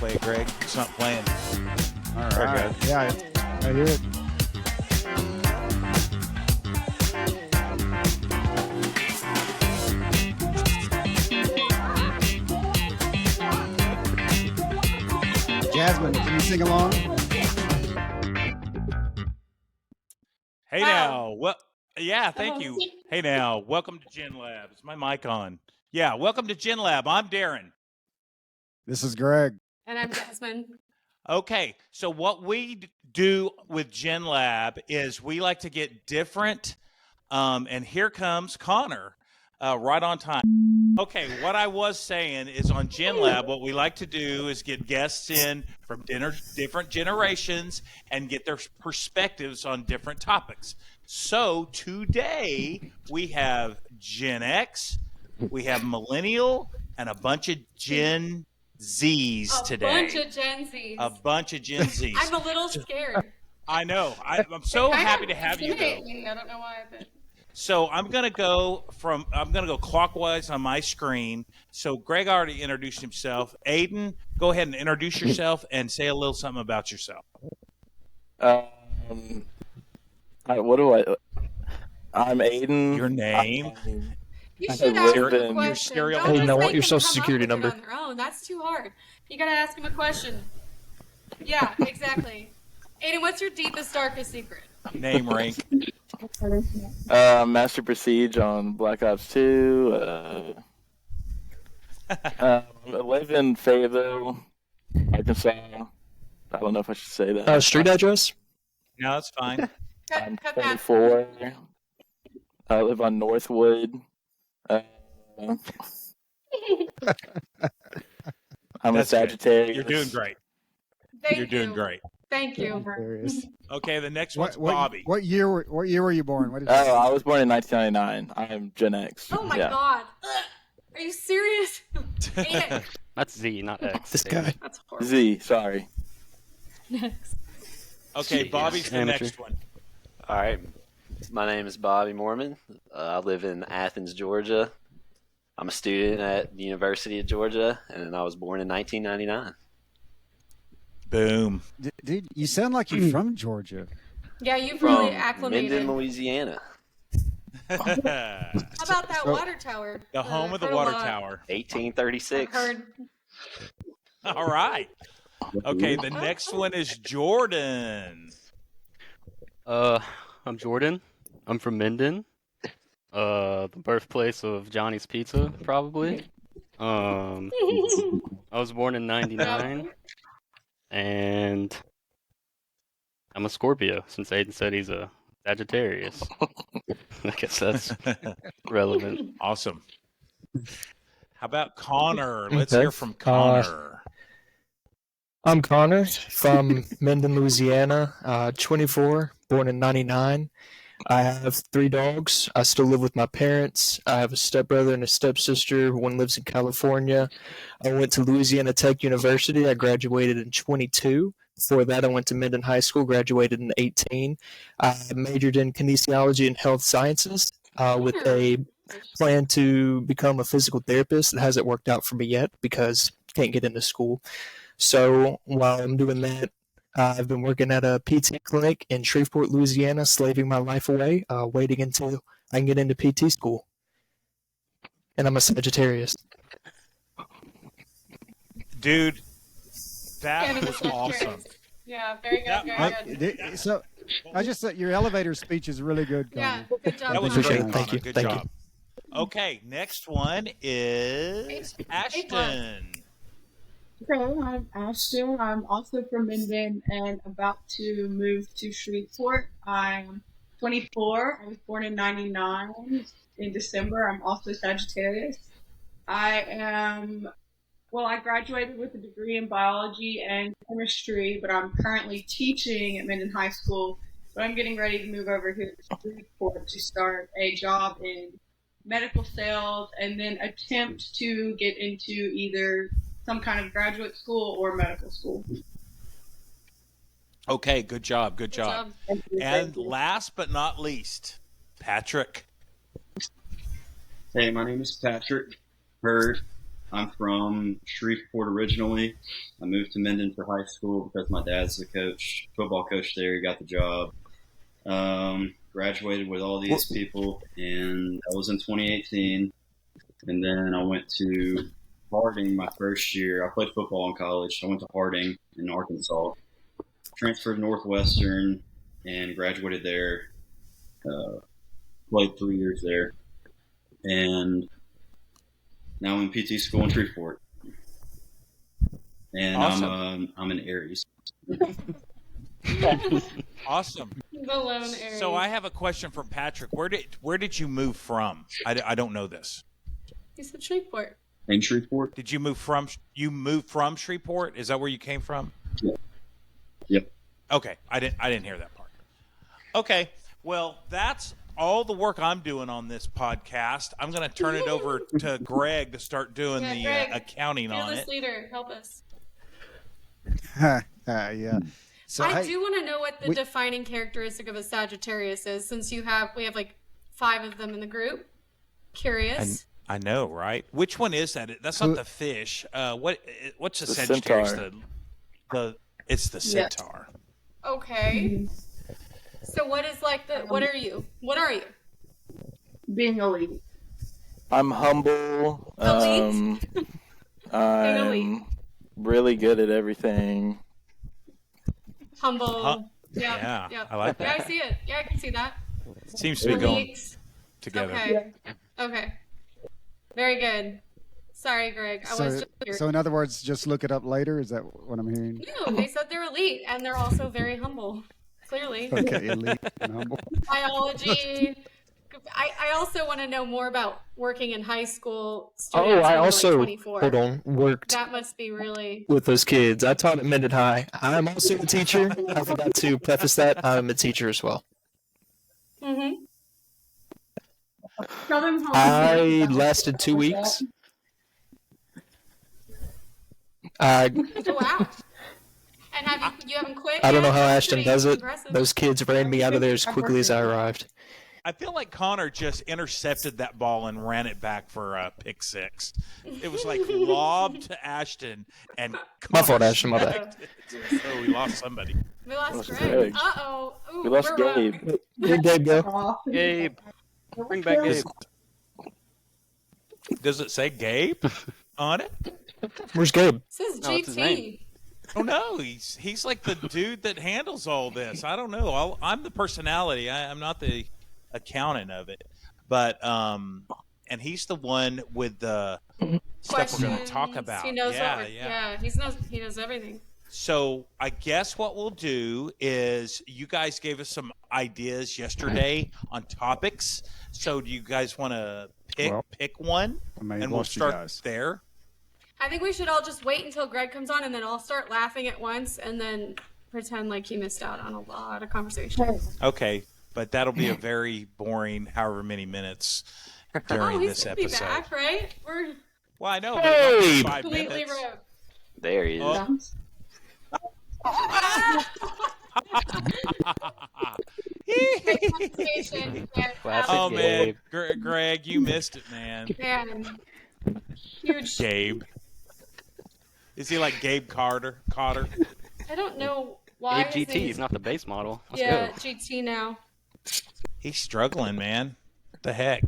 play it, Greg. It's not playing. All Very right. good. Yeah, I hear it. Jasmine, can you sing along? Hey Wow. now, well, yeah, thank you. Hey now, welcome to Gen Lab. Is my mic on? Yeah, welcome to Gen Lab. I'm Darren. This is Greg. And I'm Jasmine. Okay, so what we do with Gen Lab is we like to get different, and here comes Connor, right on time. Okay, what I was saying is on Gen Lab, what we like to do is get guests in from different generations and get their perspectives on different topics. So today we have Gen X, we have Millennial, and a bunch of Gen Zs today. A bunch of Gen Zs. A bunch of Gen Zs. I'm a little scared. I know. I'm so happy to have you, though. Me. I don't know why, but... So I'm gonna go clockwise on my screen. So Greg already introduced himself. Aiden, go ahead and introduce yourself and say a little something about yourself. What do I? I'm Aiden. Your name. You should ask him a Your question. serial Don't number. just Hey, now what make your them social come up security with it number? on their own. That's too hard. You gotta ask him a question. Yeah, exactly. Aiden, what's your deepest, darkest secret? Name, rank. Master Prestige on Black Ops 2. I live in Fayetteville, Arkansas. I don't know if I should say that. Street address? No, that's fine. I'm Cut that. 24. I live on Northwood. I'm a That's good. Sagittarius. You're doing great. Thank You're doing you. great. Thank you. Hilarious. Okay, the next one's Bobby. What year were you born? What did you I was born in 1999. I'm Gen X. Oh my yeah. god. Are you serious? Aiden. That's Z, not X. This guy. That's horrible. Z, sorry. Next. Okay, Jeez. Bobby's the Amateur. next one. All right. My name is Bobby Mormon. I live in Athens, Georgia. I'm a student at the University of Georgia, and I was born in 1999. Boom. Dude, you sound like you're from Georgia. Yeah, you've From really acclimated. Minden, Louisiana. How about that water tower? The home of the heard a water lot. tower. 1836. I've heard. All right. Okay, the next one is Jordan. I'm Jordan. I'm from Minden. The birthplace of Johnny's Pizza, probably. I was born in '99, and I'm a Scorpio. Since Aiden said he's a Sagittarius, I guess that's relevant. Awesome. How about Connor? Let's Okay. hear from Connor. I'm Connor from Minden, Louisiana, 24, born in 99. I have 3 dogs. I still live with my parents. I have a stepbrother and a stepsister. One lives in California. I went to Louisiana Tech University. I graduated in 22. Before that, I went to Minden High School, graduated in 18. I majored in kinesiology and health sciences with a plan to become a physical therapist. It hasn't worked out for me yet because I can't get into school. So while I'm doing that, I've been working at a PT clinic in Shreveport, Louisiana, slaving my life away, waiting until I can get into PT school. And I'm a Sagittarius. Dude, that Canada was Sagittarius. awesome. Yeah, very good. That- Very good. So, I just thought your elevator speech is really good, Yeah, Connor. good job. That was Appreciate great, it. Thank Connor. you. Good Thank job. Okay, next one is Ashton. Hello, I'm Ashton. I'm also from Minden and about to move to Shreveport. I'm 24. I was born in 99 in December. I'm also Sagittarius. I graduated with a degree in biology and chemistry, but I'm currently teaching at Minden High School. But I'm getting ready to move over here to Shreveport to start a job in medical sales and then attempt to get into either some kind of graduate school or medical school. Okay, good job. Good job. Thank you. And last but not least, Patrick. Hey, my name is Patrick Bird. I'm from Shreveport originally. I moved to Minden for high school because my dad's the coach, football coach there. He got the job. Graduated with all these people, and that was in 2018. And then I went to Harding my first year. I played football in college. I went to Harding in Arkansas. Transferred to Northwestern and graduated there. Played 3 years there. And now I'm in PT school in Shreveport. And Awesome. I'm in Aries. Awesome. The lone area. So I have a question for Patrick. Where did you move from? I don't know this. He said Shreveport. In Shreveport? Did you move from Shreveport? Is that where you came from? Yeah. Yep. Okay, I didn't hear that part. Okay, well that's all the work I'm doing on this podcast. I'm going to turn it over to Greg to start doing Greg, accounting on fearless it. leader, help us. Yeah. So I do want to know what the defining characteristic of a Sagittarius is, since we have like 5 of them in the group. Curious. I know, right? Which one is that? That's not the fish. What's the The Sagittarius? centaur. It's the centaur. Okay. So what is like what are you? What are you? Being elite. I'm humble. Elite? I'm really good at everything. Humble. Yeah, Yep. I like that. Yeah, I see it. Yeah, I can see that. Seems to be going Elite. together. Okay. Okay. Very good. Sorry, Greg. I was just here. So in other words, just look it up later. Is that what I'm hearing? No, they said they're elite, and they're also very humble. Clearly. Okay, elite and humble. Biology. I also want to know more about working in high school students. Oh, when I you're, also like 24. hold on worked That must be really. with those kids. I taught at Mendon High. I'm also a teacher. I forgot to preface that. I'm a teacher as well. Mm-hmm. Tell them how I lasted 2 weeks. Oh, wow. And you haven't quit? I don't know yet? how That's Ashton pretty does it. impressive. Those kids ran me out of there as quickly as I arrived. I feel like Connor just intercepted that ball and ran it back for a pick 6. It was like lobbed to Ashton and My fault, Connor Ashton. My bad. snagged it. So we lost somebody. We lost Lost Greg. Greg. Uh-oh. Ooh, We lost we're Gabe. wrong. Where'd Gabe go? off. Gabe. Bring back Gabe. Does it say Gabe on it? Where's Gabe? It says No, it's his name. GT. Oh no, he's like the dude that handles all this. I don't know. I'm the personality. I'm not the accountant of it. But and he's the one with the stuff we're going to talk Questions. about. He knows yeah, what yeah. He knows everything. So I guess what we'll do is you guys gave us some ideas yesterday on topics. So do you guys want to pick one I may have and we'll lost you start guys. there? I think we should all just wait until Greg comes on, and then I'll start laughing at once, and then pretend like he missed out on a lot of conversation. Okay, but that'll be a very boring however many minutes during He's this gonna be episode. back, right? We're Well, I know, but it might be 5 completely minutes. rogue. There he is. Oh. Conversation. Classic Oh man, Gabe. Greg, you missed it, man. Man. Huge. Gabe. Is he like Gabe Cotter? I don't know why. Gabe his GT name's- is not the base model. Let's Yeah, go. GT now. He's struggling, man. What the heck?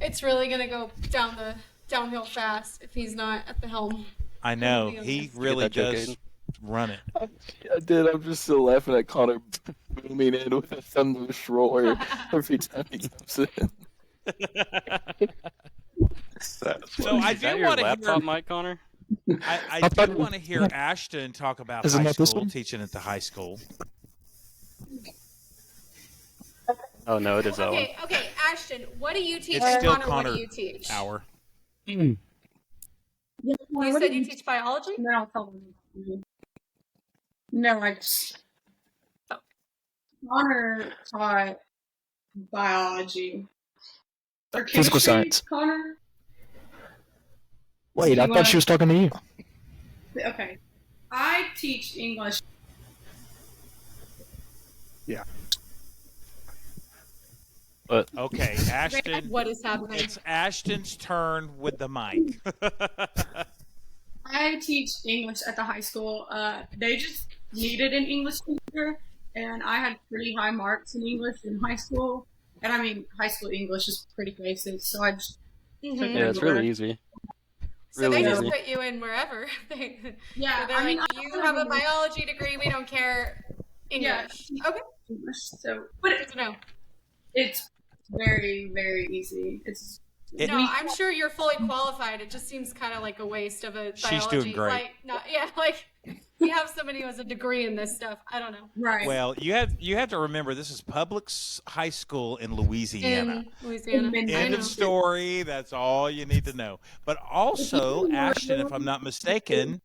It's really gonna go downhill fast if he's not at the helm. I know. He really that joke, does Aiden? run it. I did. I'm just still laughing at Connor booming in with a thunderous roar every time he comes in. So I Is that do your want to laptop hear. mic, Connor? I do want to hear Ashton talk about Is it high not this school, one? teaching at the high school. Oh no, it is that one. Okay, Ashton, what do you teach? It's still Connor, what Connor do you teach? hour. You said you teach biology? No, I'll tell them. No, I just. Connor taught biology. Or Physical chemistry, science. Connor? Wait, You I thought she was talking to you. Okay. I teach English. But Okay, Ashton. What is happening? It's Ashton's turn with the mic. I teach English at the high school. They just needed an English teacher, and I had pretty high marks in English in high school. And I mean, high school English is pretty basic, so I just took it yeah, it's everywhere. really easy. So Really they just easy. put you in wherever. Yeah, They're I mean, like, I you don't have a English. biology degree. We don't care. Yeah. English. Okay. English. So, but Good to know. it's very, very easy. It's It- No, I'm sure you're fully qualified. It just seems kind of like a waste of a She's biology. doing great. Like, not, yeah, like we have somebody who has a degree in this stuff. I don't know. right. Well, you have to remember this is public high school in Louisiana. In Louisiana. In I End know. of story. That's all you need to know. But also, Ashton, if I'm not mistaken,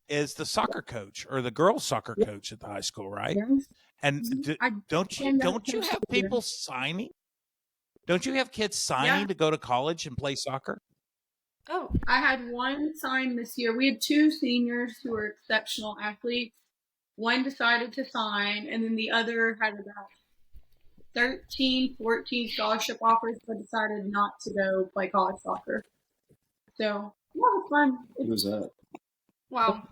is the soccer coach or the girls' soccer coach at the high school, right? And don't you have people signing? Don't you have kids signing Yeah. to go to college and play soccer? Oh, I had one sign this year. We had two seniors who were exceptional athletes. One decided to sign, and then the other had about 13, 14 scholarship offers, but decided not to go play college soccer. So, yeah, it was fun. Who was that? wow.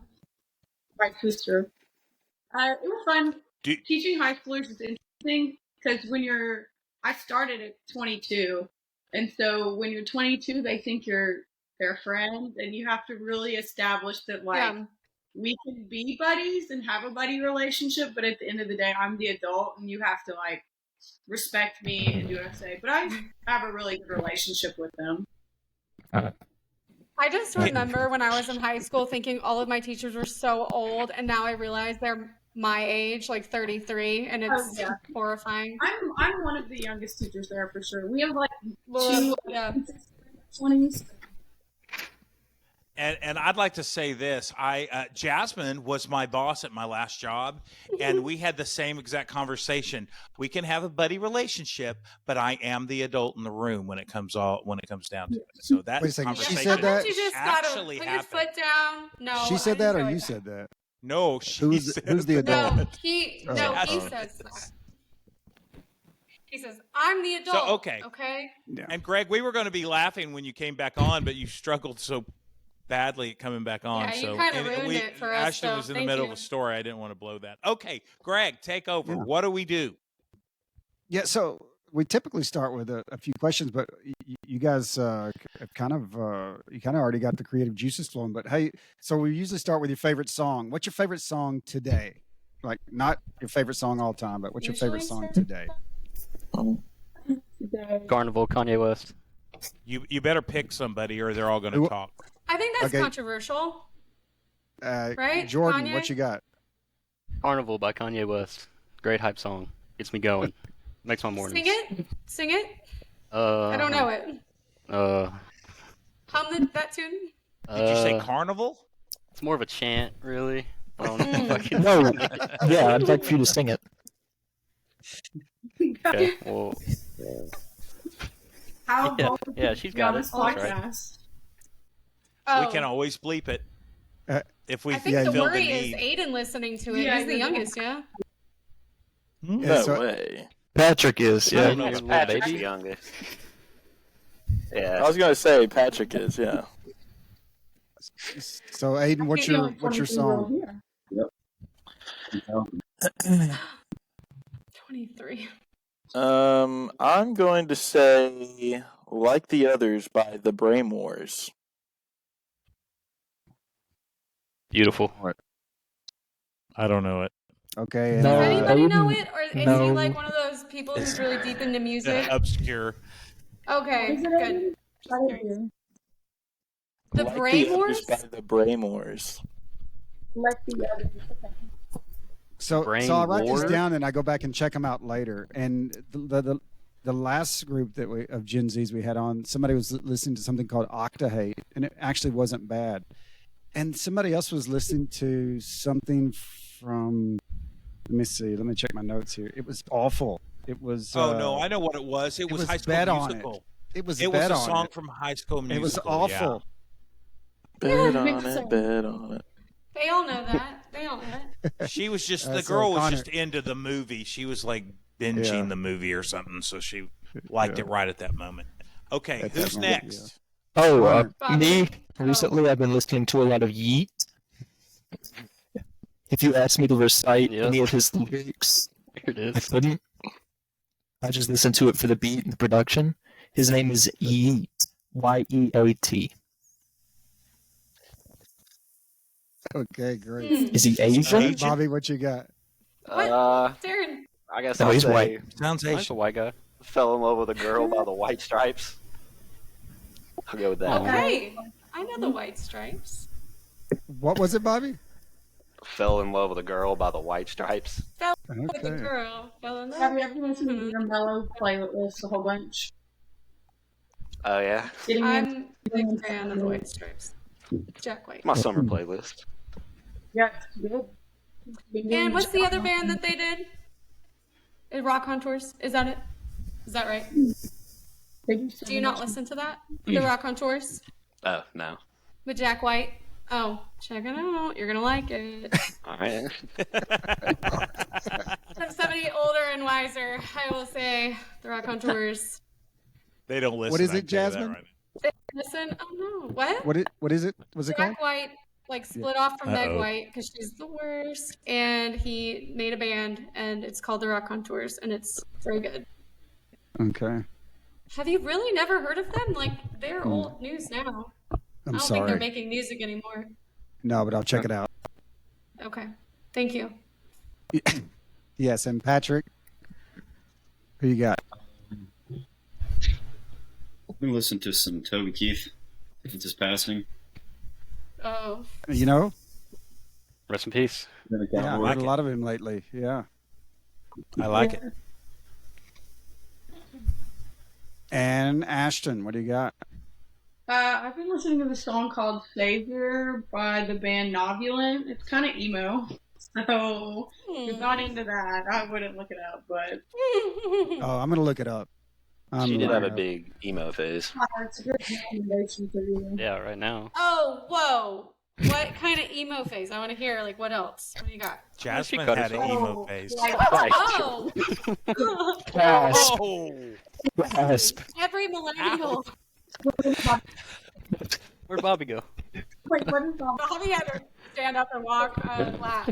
My sister. It was fun. Do- Teaching high schoolers is interesting because I started at 22, and so when you're 22, they think you're their friend, and you have to really establish that, like, Yeah. we can be buddies and have a buddy relationship, but at the end of the day, I'm the adult, and you have to, like, respect me and do what I say. But I have a really good relationship with them. I just remember when I was in high school thinking all of my teachers were so old, and now I realize they're my age, like 33, and it's yeah. horrifying. I'm one of the youngest teachers there for sure. We have like Well, two yeah. 20s. And I'd like to say this: Jasmine was my boss at my last job, and we had the same exact conversation. We can have a buddy relationship, but I am the adult in the room when it comes down to it. So that Wait a second, she conversation said that? Sometimes you just gotta actually put your happened. foot down. No, She I said didn't that, say or it you like said that? No, she Who's said the adult? No, he Oh. says that. He says, "I'm the adult." okay. Okay. Yeah. And Greg, we were going to be laughing when you came back on, but you struggled so badly at coming back on. Yeah, you so kinda and ruined it for us, Ashton so was in the thank middle you. of a story. I didn't want to blow that. Okay, Greg, take over. Yeah. What do we do? Yeah, so we typically start with a few questions, but you guys kind of already got the creative juices flowing. But hey, so we usually start with your favorite song. What's your favorite song today? Like not your favorite song all time, but what's your favorite song today? Carnival, Kanye West. You better pick somebody, or they're all going to Who- talk. I think that's Okay. controversial. Right, Jordan, Kanye? what you got? Carnival by Kanye West. Great hype song. Gets me going. Makes my mornings. Sing it. Uh, I don't know it. Hum that tune. Did you say uh, carnival? It's more of a chant, really. I don't know if I can No, sing it. yeah, I'd like for you to sing it. Okay, well, How yeah, bold yeah, she's be on got it. this That's right. podcast. Oh, We can always bleep it if we I think Yeah, the feel worry the is need. Aiden listening to it. Yeah, He's the yeah. youngest, yeah. Yeah, No so- way. Patrick is, I yeah. don't know, It's little Patrick's baby. the youngest. I Yeah. was gonna say Patrick is, yeah. So Aiden, what's your song? Yeah. 23. I'm going to say "Like the Others" by the Braymores. Beautiful. I don't know it. Okay. Does No, I anybody know wouldn't- it, or is he no. like one of those people who's really deep into music? Obscure. Okay, Is it good. Aiden? The Like the Others Braymores? by the Braymores. Like the others. So Brain I'll write these War? down and I go back and check them out later. And the last group that of Gen Zs we had on, somebody was listening to something called Octahate, and it actually wasn't bad. And somebody else was listening to something from. Let me see. Let me check my notes here. It was awful. It was. Oh no, I know what it was. It was was High School Bet on It. Musical. It was. It was Bet a on song it. from High School Musical. It was yeah. awful. Bet on makes it, sense. bet on it. They all know that. They all know that. She was just So the girl was Connor- just into the movie. She was like binging Yeah. the movie or something. So she liked it right at that moment. Okay, At that who's moment, next? Oh, Bobby. me. Recently, I've been listening to a lot of Yeet. If you asked me to recite Yep. any of his lyrics, Here it I is. couldn't. I just listened to it for the beat and the production. His name is Yeet. Yeat. Okay, great. Is he Asian? Asian? Bobby, what you got? Darren. I guess No, I'll he's say white. Sounds Nice Asian. a white guy. fell in love with a girl by the White Stripes. I'll go with that. Oh. Okay. I know the White Stripes. What was it, Bobby? Fell in love with a girl by the White Stripes. With the Okay. girl. Fell in love. Have you ever listened to your mellow playlist a whole bunch? Oh yeah, Getting I'm in. a big fan of the White Stripes. Jack White. my summer playlist. Yeah, it's good. Been doing And what's the this- other band that they did? Rock Contours. Is that it? Is that right? They do Do you not listen to that? The Rock Contours Oh no. with Jack White. Oh, check it out. You're gonna like it. All right. As somebody older and wiser, I will say the Rock Contours. They don't listen. What is I it, can tell you that Jasmine? right now. Listen. Oh no. What? What is it? What's it called? Jack White split off from Meg Uh-oh. White because she's the worst, and he made a band, and it's called the Rock Contours, and it's very good. Okay. Have you really never heard of them? Like they're old news now. I I'm don't think they're sorry. making music anymore. No, but I'll check it out. Okay. Thank you. Yes, and Patrick, who you got? I've been listening to some Toby Keith. It's his passing. Oh. You know? Rest in peace. Been a Yeah, I've cowboy. heard a lot of him lately. Yeah. I like it. And Ashton, what do you got? I've been listening to the song called Savior by the band Novulant. It's kind of emo. So if you're not into that, I wouldn't look it up, but Oh, I'm gonna look it up. She did have a looking big emo phase. it's a good recommendation for you. Yeah, right now. Oh, whoa. What kind of emo phase? I want to hear, like, what else? What do you got? Jasmine cut had an herself. emo phase. Like, Oh, Gasp. Oh, Gasp. every millennial. Where'd Bobby go? wait, what is that? Bobby had to stand up and walk laugh.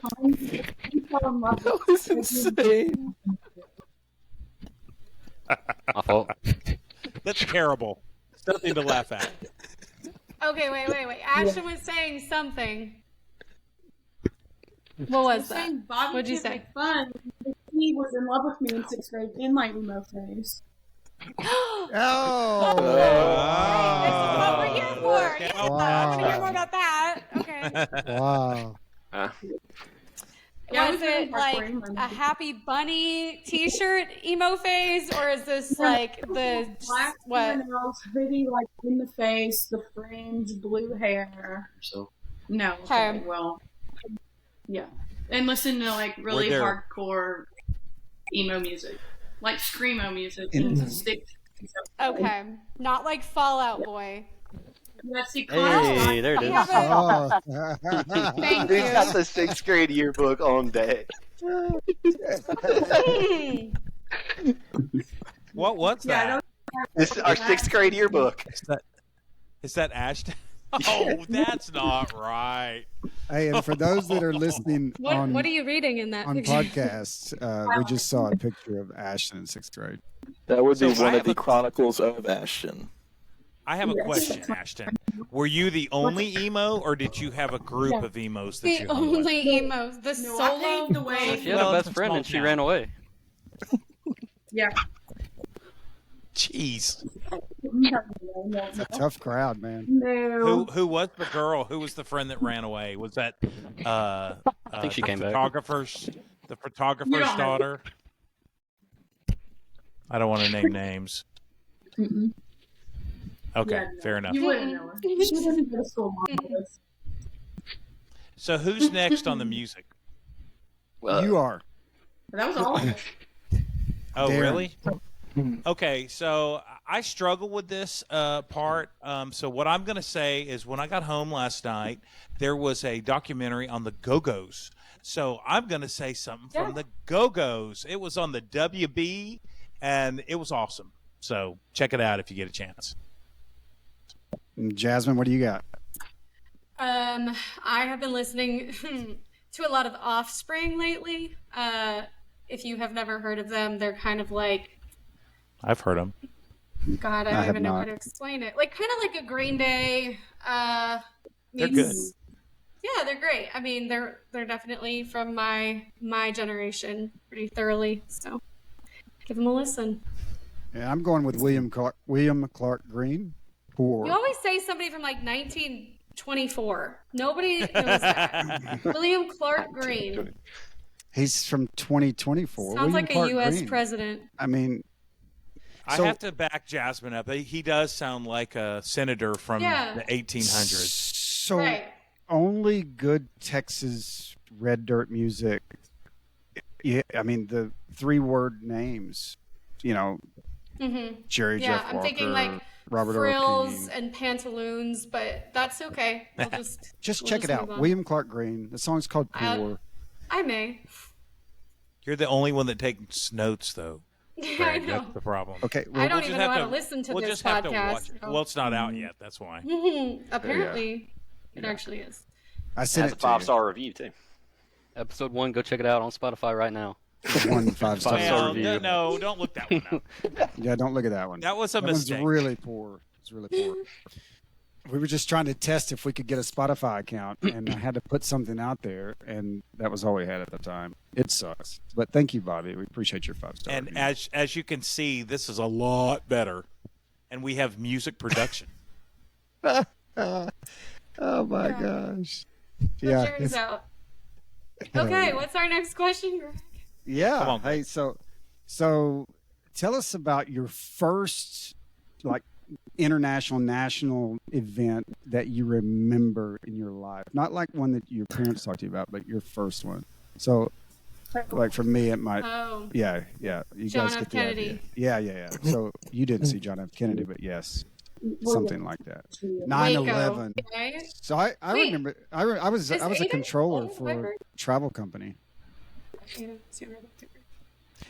That was insane. My fault. that's terrible. It's nothing to laugh at. Okay, wait. Ashton was saying something. What was that? Saying Bobby What'd you should say? make fun. He was in love with me in 6th grade in my emo phase. Oh. This is what we're here for. Okay. Yeah, I want to hear more about that. Okay. Wow. Yeah, Was it was it like very hardcore emo. a Happy Bunny T-shirt emo phase, or is this like the Black what? fingernails, hoodie like in the face, the fringe, blue hair. So No. Okay. Well, yeah. And listen to like really there- hardcore emo music, like screamo music. In- and stick. Okay, not like Fallout Boy. Yeah, see, Hey, there it You is. have a- Oh. Thank He's you. got the 6th grade yearbook on deck. What's Yeah, that? This is our 6th grade yearbook. Is that Ashton? Oh, that's not right. Hey, and for those that are listening What are you reading in that on picture? podcasts, we just saw a picture of Ashton in 6th grade. That would be So I one have of the a- Chronicles of Ashton. I have a question, Ashton. Were you the only emo, or did you have a group of emos that The you hung with? only emos, the No, I solo. paved the way. She had Well, a it's best a friend small and she town. ran away. Yeah. Jeez. It's a tough crowd, man. No. Who was the girl? Who was the friend that ran away? Was that I think she the came back. the photographer's You don't know. daughter? I don't want to name names. Mm-mm. Okay, Yeah, no. fair enough. You wouldn't know her. She doesn't go to school, Mom. So who's next on the music? You are. That was all. Oh, Darren. really? Okay, so I struggle with this part. So what I'm going to say is when I got home last night, there was a documentary on the Go-Go's So I'm going to say something from the Go-Go's. It was on the WB, and it was awesome. So check it out if you get a chance. Jasmine, what do you got? I have been listening to a lot of Offspring lately. If you have never heard of them, they're kind of like, I've heard them. God, I don't even know how to explain it. Like kind of like a Green Day. They're good. Yeah, they're great. I mean, they're definitely from my generation pretty thoroughly. So give them a listen. Yeah, I'm going with William Clark Green. Poor. You always say somebody from like 1924. Nobody knows that. William Clark Green. He's from 2024. Sounds William like Clark a U.S. Green. president. I mean, I have to back Jasmine up. He does sound like a senator from the 1800s. So only good Texas red dirt music. Yeah, I mean the 3-word names. You know, Jerry Jeff Walker. I'm thinking like Robert frills O'Keefe. and pantaloons, but that's okay. We'll just check it out. William Clark Green. The song's called Poor. I may. You're the only one that takes notes, though. Yeah, I know. That's the problem. Okay, I don't even know how to listen to we'll this just have podcast. to watch it. Well, it's not out yet. That's why. Apparently, it actually is. I sent it a 5-star review too. Episode 1, go check it out on Spotify right now. 1 5-star review. No, don't look that one up. Yeah, don't look at that one. That was a mistake. One's really poor. It's really poor. We were just trying to test if we could get a Spotify account, and I had to put something out there, and that was all we had at the time. It sucks. But thank you, Bobby. We appreciate your 5-star And review. as you can see, this is a lot better, and we have music production. Oh my gosh. Yeah. Turns out. Okay, what's our next question, Greg? Yeah. Come on, hey, so tell us about your first international national event that you remember in your life. Not like one that your parents talked to you about, but your first one. So like for me it might yeah. You John guys F. get the Kennedy. idea. Yeah. So you didn't see John F. Kennedy, but yes. Something like that. 9/11. Right? So I remember I was a controller for a record? travel company.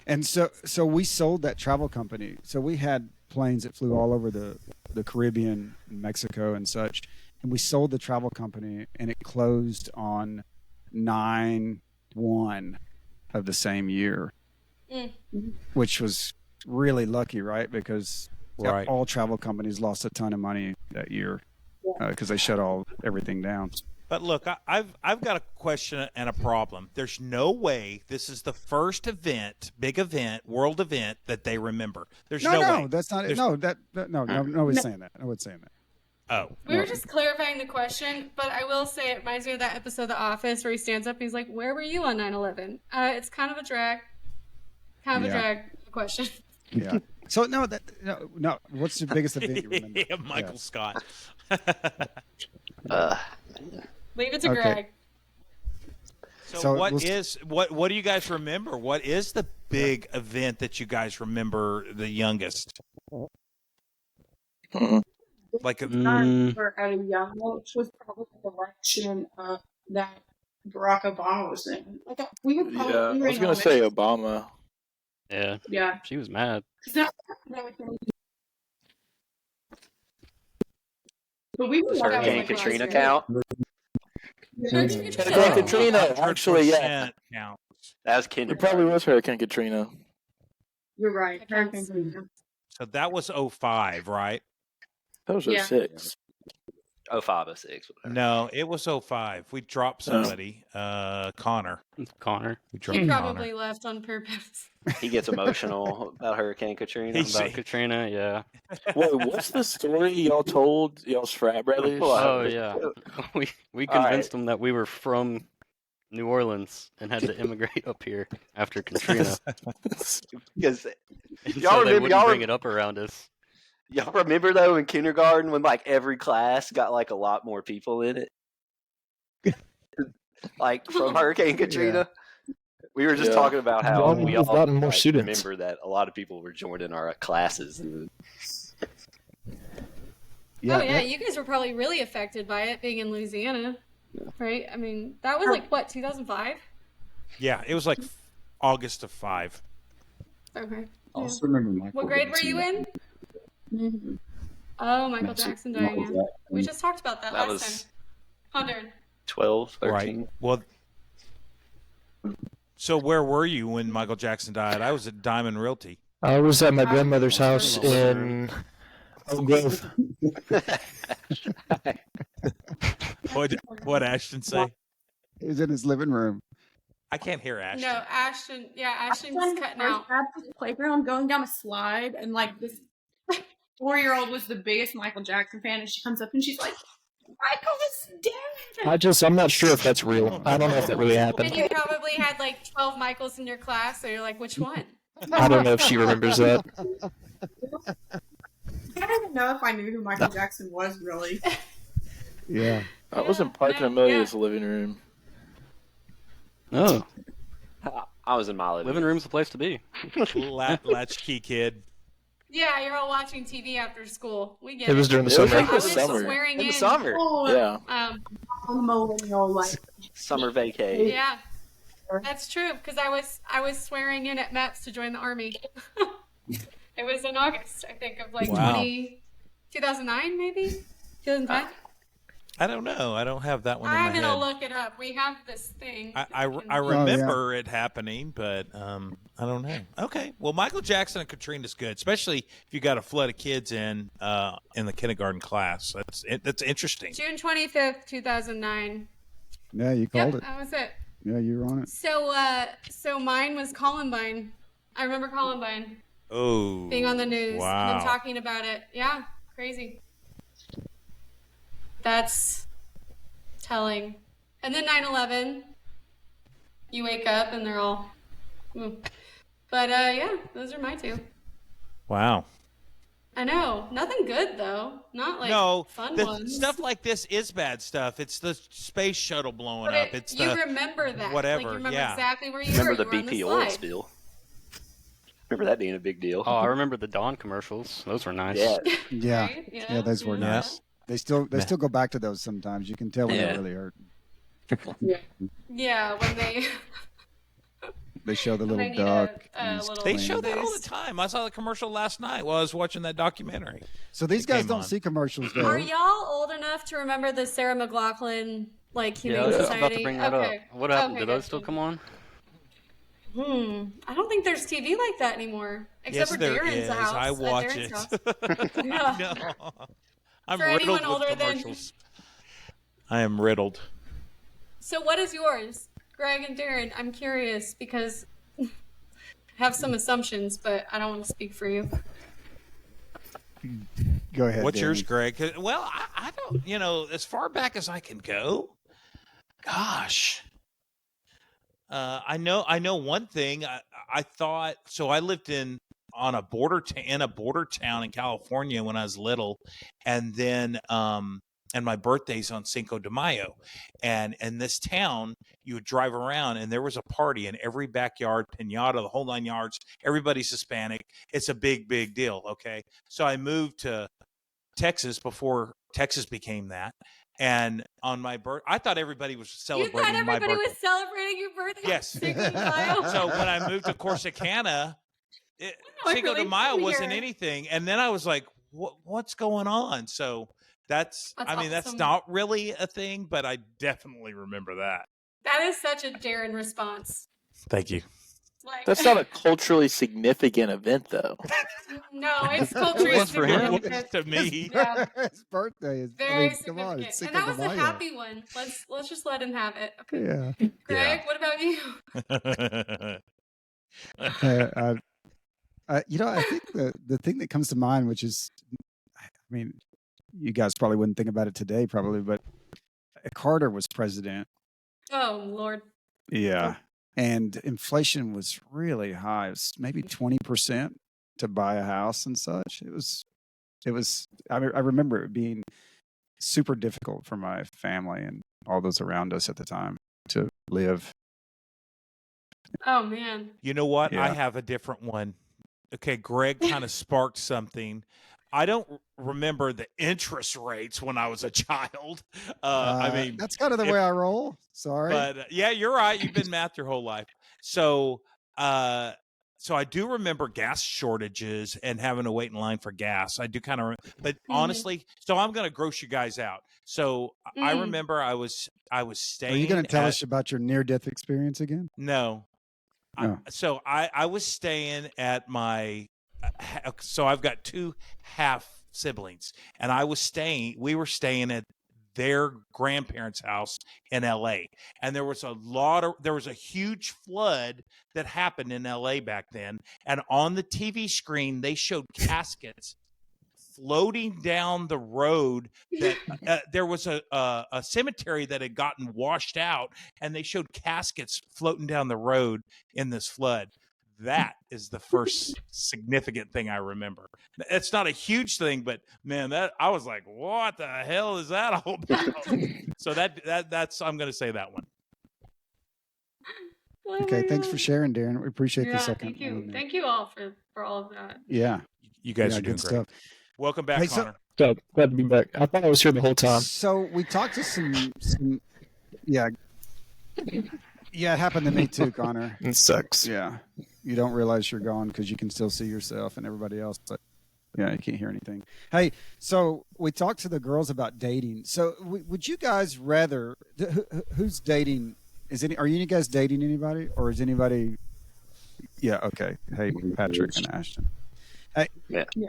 And so we sold that travel company. So we had planes that flew all over the Caribbean and Mexico and such. And we sold the travel company, and it closed on 9/1 of the same year, which was really lucky, right? Because all travel companies lost a ton of money that year because they shut everything down. But look, I've got a question and a problem. There's no way this is the first big event, world event that they remember. There's no way. No, that's not it. No, nobody's saying that. Nobody's saying that. Oh. We were just clarifying the question, but I will say it reminds me of that episode of The Office where he stands up and he's like, "Where were you on 9/11?" It's kind of a drag. Kind of a drag question. Yeah. So no. What's the biggest event you remember? Yeah, Michael Scott. Leave it to Greg. So what do you guys remember? What is the big event that you guys remember the youngest? Like at a young age was probably the election that Barack Obama was in. I was gonna say Obama. Yeah. She was mad. But we were Hurricane Katrina count. Hurricane Katrina, actually, yeah. That was It kindergarten. probably was Hurricane Katrina. You're right. Hurricane Katrina. So that was 05, right? That was 06. 05, 06. Whatever. No, it was 05. We dropped somebody, Connor. We dropped He Connor. probably left on purpose. He gets emotional about Hurricane Katrina. About Katrina, yeah. Wait, what's the story y'all told y'all's frat brothers? Oh yeah, we convinced them that we were from New Orleans and had to immigrate up here after Katrina. Because y'all they wouldn't bring it up around us. Y'all remember though in kindergarten when like every class got like a lot more people in it, like from Hurricane Katrina. We were just talking about how we all gotten more students. remember that a lot of people were joining our classes. Yeah, you guys were probably really affected by it being in Louisiana, right? I mean, that was like what, 2005? Yeah, it was like August of 5. Okay. I Yeah. also remember Michael. What grade were you in? Mhm. Oh, Michael Jackson dying. Michael Yeah. Jackson. We just talked about that That last was time. 100. 12, 13. Right. Well, so where were you when Michael Jackson died? I was at Diamond Realty. I was at my grandmother's house in Oak Grove. What Ashton say? He was in his living room. I can't hear Ashton. No, Ashton. Yeah, Ashton's Ashton cutting first out. at the playground going down a slide, and like this 4-year-old was the biggest Michael Jackson fan, and she comes up and she's like, "Michael is dead." I'm not sure if that's real. I don't know if that really happened. And you probably had like 12 Michaels in your class, so you're like, which one? I don't know if she remembers that. I don't even know if I knew who Michael Jackson was really. Yeah. I was in Park no, Amelia's living room. Oh, I was in my living living room. room's the place to be. Latchkey kid. Yeah, you're all watching TV after school. We get It was during the It was summer. like I the was summer. swearing In in. the summer. Oh, Yeah. Um, On the millennial, like Summer vacay. yeah, that's true. Because I was swearing in at MEPS to join the army. It was in August, I think, of like Wow. 2009, maybe 2010. I don't know. I don't have that one in my I'm gonna head. look it up. We have this thing. I yeah. remember it happening, but I don't know. Okay, well, Michael Jackson and Katrina's good, especially if you got a flood of kids in the kindergarten class. That's interesting. June 25th, 2009. Yeah, you called Yep, it. that was it. Yeah, you were on it. So mine was Columbine. I remember Columbine Oh, being on the news and Wow. them talking about it. Yeah, crazy. That's telling. And then 9/11. You wake up and they're all. But yeah, those are my two. Wow. I know. Nothing good though. Not like No, fun the ones. stuff like this is bad stuff. It's the space shuttle blowing But up. It's you the remember that. whatever, Like you remember yeah. exactly where you Remember were. the You were on BP oil slide. spill? Remember that being a big deal? Oh, I remember the Dawn commercials. Those were nice. Yeah. Yeah. Right? Yeah, those were Yeah. nice. They still go back to those sometimes. You can tell when Yeah. they really hurt. Yeah, when they They show the when little they need duck. a and he's little They clean. show that all the boost. time. I saw the commercial last night while I was watching that documentary. So these It guys came don't on. see commercials though. Are y'all old enough to remember the Sarah McLachlan like Yeah, I Humane was just Society? about to bring that okay. up. What happened? Okay, Do those good. still come on? I don't think there's TV like that anymore. Except Yes, for there Darren's is. house. I at watch Darren's it. house. I Yeah. know. I'm For anyone riddled older with than- commercials. I am riddled. So what is yours, Greg and Darren? I'm curious because I have some assumptions, but I don't want to speak for you. Go ahead. What's yours, Darren. Greg? 'Cause- Well, I don't, as far back as I can go. Gosh. I know one thing. I thought so. I lived in a border town in California when I was little, and then and my birthday's on Cinco de Mayo, and in this town you would drive around and there was a party in every backyard, piñata, the whole 9 yards. Everybody's Hispanic. It's a big deal. Okay, so I moved to Texas before Texas became that. And on my birthday, I thought everybody was You celebrating thought my everybody birthday. was celebrating your birthday? Yes. Cinco de Mayo? So when I moved to Corsicana, I Cinco de really Mayo from wasn't here. anything. And then I was like, what's going on? So that's that's awesome. not really a thing, but I definitely remember that. That is such a Darren response. Thank you. Like, That's not a culturally significant event, though. no, it's culturally was for him. significant. To me. Yeah, His birthday is very come on, significant. it's And Cinco that was de a Mayo. happy one. Let's just let him have it. Okay. Yeah. Greg, what about you? I think the thing that comes to mind, which is, I mean, you guys probably wouldn't think about it today, probably, but Carter was president. Oh Lord. Yeah. And inflation was really high. It was maybe 20% to buy a house and such. I remember it being super difficult for my family and all those around us at the time to live. Oh man. You know what? I Yeah. have a different one. Okay, Greg kind of sparked something. I don't remember the interest rates when I was a child. I mean, that's kind of the way I roll. Sorry, but yeah, you're right. You've been math your whole life. So, so I do remember gas shortages and having to wait in line for gas. I do kind of, but honestly, so I'm going to gross you guys out. So I remember I was staying. Are you going to tell us about your near-death experience again? No. Oh. So I was staying at my, so I've got 2 half siblings, and we were staying at their grandparents' house in LA. And there was a huge flood that happened in LA back then. And on the TV screen, they showed caskets floating down the road that there was a cemetery that had gotten washed out, and they showed caskets floating down the road in this flood. That is the first significant thing I remember. It's not a huge thing, but man, that I was like, what the hell is that all about? So that's I'm going to say that one. Okay, thanks for sharing, Darren. We appreciate the second. Thank you. Thank you all for all of that. Yeah. You guys are doing good great. stuff. Welcome back, Connor. So glad to be back. I thought I was here the whole time. So we talked to some yeah. Yeah, it happened to me too, Connor. It sucks. Yeah. You don't realize you're gone because you can still see yourself and everybody else, but yeah, you can't hear anything. Hey, so we talked to the girls about dating. So would you guys rather who's dating? Are you guys dating anybody, or is anybody? Yeah. Okay. Hey, Patrick and Ashton. Hey,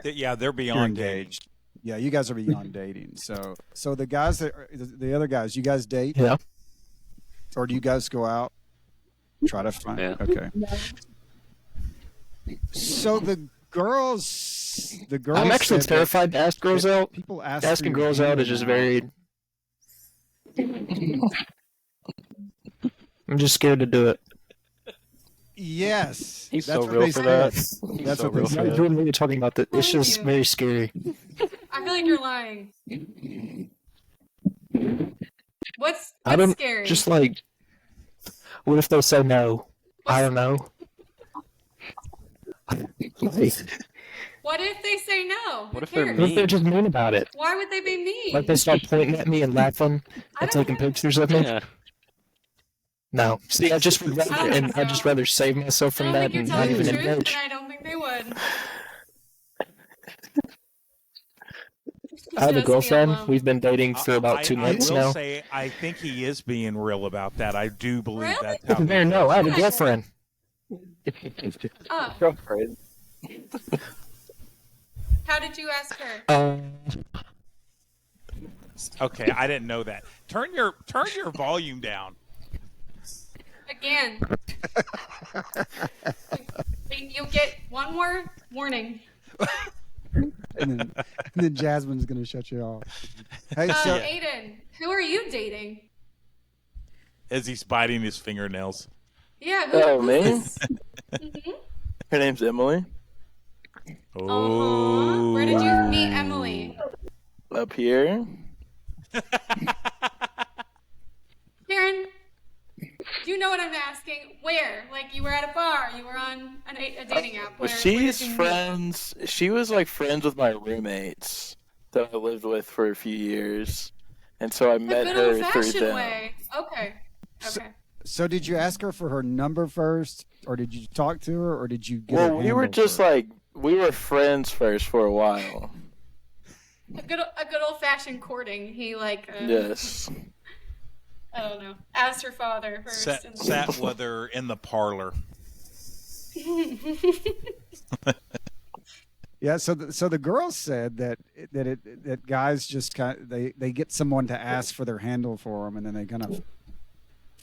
yeah, they're beyond engaged. Yeah, you guys are beyond dating. So the guys the other guys, you guys date? Yeah. Or do you guys go out? Try to find. Yeah. Okay. So the girls. I'm actually terrified to ask girls out. People ask Asking girls out is just very. I'm just scared to do it. Yes, He's that's so what real they for said. that. That's so what real they for said. that. Jordan, what are you talking about? It's just very scary. I feel like you're lying. What's scary? Just like, what if they say no? I don't know. What if they say no? What if Who they're cares? What if they're just mean about it? Why would they be mean? Like they start pointing at me and laughing and taking pictures of me? Yeah. No. See, I just would rather, and I'd just rather save myself I from don't that think you're and not telling the even truth, engage. and I don't think they would. I have a Just be girlfriend. alone. We've been dating for about 2 months I will now. say, I think he is being real about that. I do believe Really? that's how. There, no, I have a Okay. girlfriend. Oh, Girlfriend. how did you ask her? Okay, I didn't know that. Turn your volume down. Again. You get one more warning. and then Jasmine's going to shut you off. Hey, so Aiden, who are you dating? As he's biting his fingernails. Yeah, Oh, who's me? this? Mhm. Her name's Emily. Oh. Where did you meet Emily? Up here. Karen, do you know what I'm asking? Where? Like you were at a bar, you were on a dating app. Well, Where she's did you meet? friends. She was like friends with my roommates that I lived with for a few years, and so I The met good her through old-fashioned them. way. Okay. So did you ask her for her number first, or did you talk to her, or did you get Well, her we were handle just first? like we were friends first for a while. A good old fashioned courting. He like Yes. I don't know. Asked her father first. Sat with her in the parlor. Yeah, so the girls said that guys just they get someone to ask for their handle for them, and then they kind of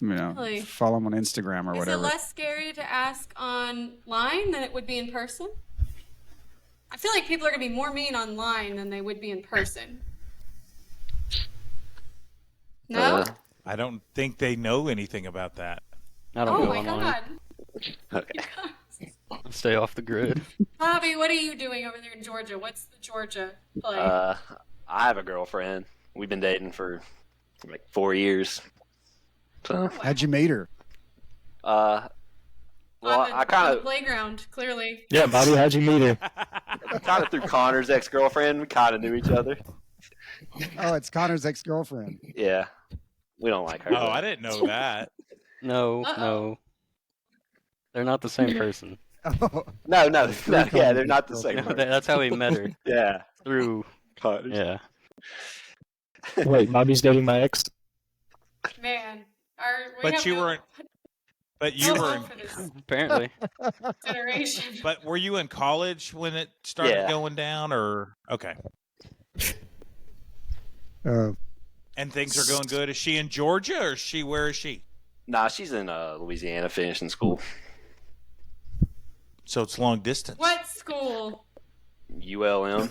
Really? follow them on Instagram or Is whatever. it less scary to ask online than it would be in person? I feel like people are gonna be more mean online than they would be in person. No? I don't think they know anything about that. I don't Oh go my online. god. Stay off the grid. Bobby, what are you doing over there in Georgia? What's the Georgia play? I have a girlfriend. We've been dating for like 4 years. So, How'd you meet her? Well, on the, I on kind the of playground, clearly. Yeah, Bobby, how'd you meet her? kind of through Connor's ex-girlfriend. We kind of knew each other. Oh, it's Connor's ex-girlfriend. Yeah, we don't like her. Oh, I didn't know that. No, Uh-oh. no. They're not the same person. Oh, No, Through yeah, Connor's they're not the same. ex-girlfriend. person. That's how he met her. Yeah, Through, Connor's. yeah. Wait, Bobby's dating my ex? Man, But you were, but you were, for this Apparently. generation. but were you in college when it started Yeah. going down, or okay? And things are going good. Is she in Georgia, or where is she? Nah, she's in Louisiana, finishing school. So it's long distance. What school? ULM.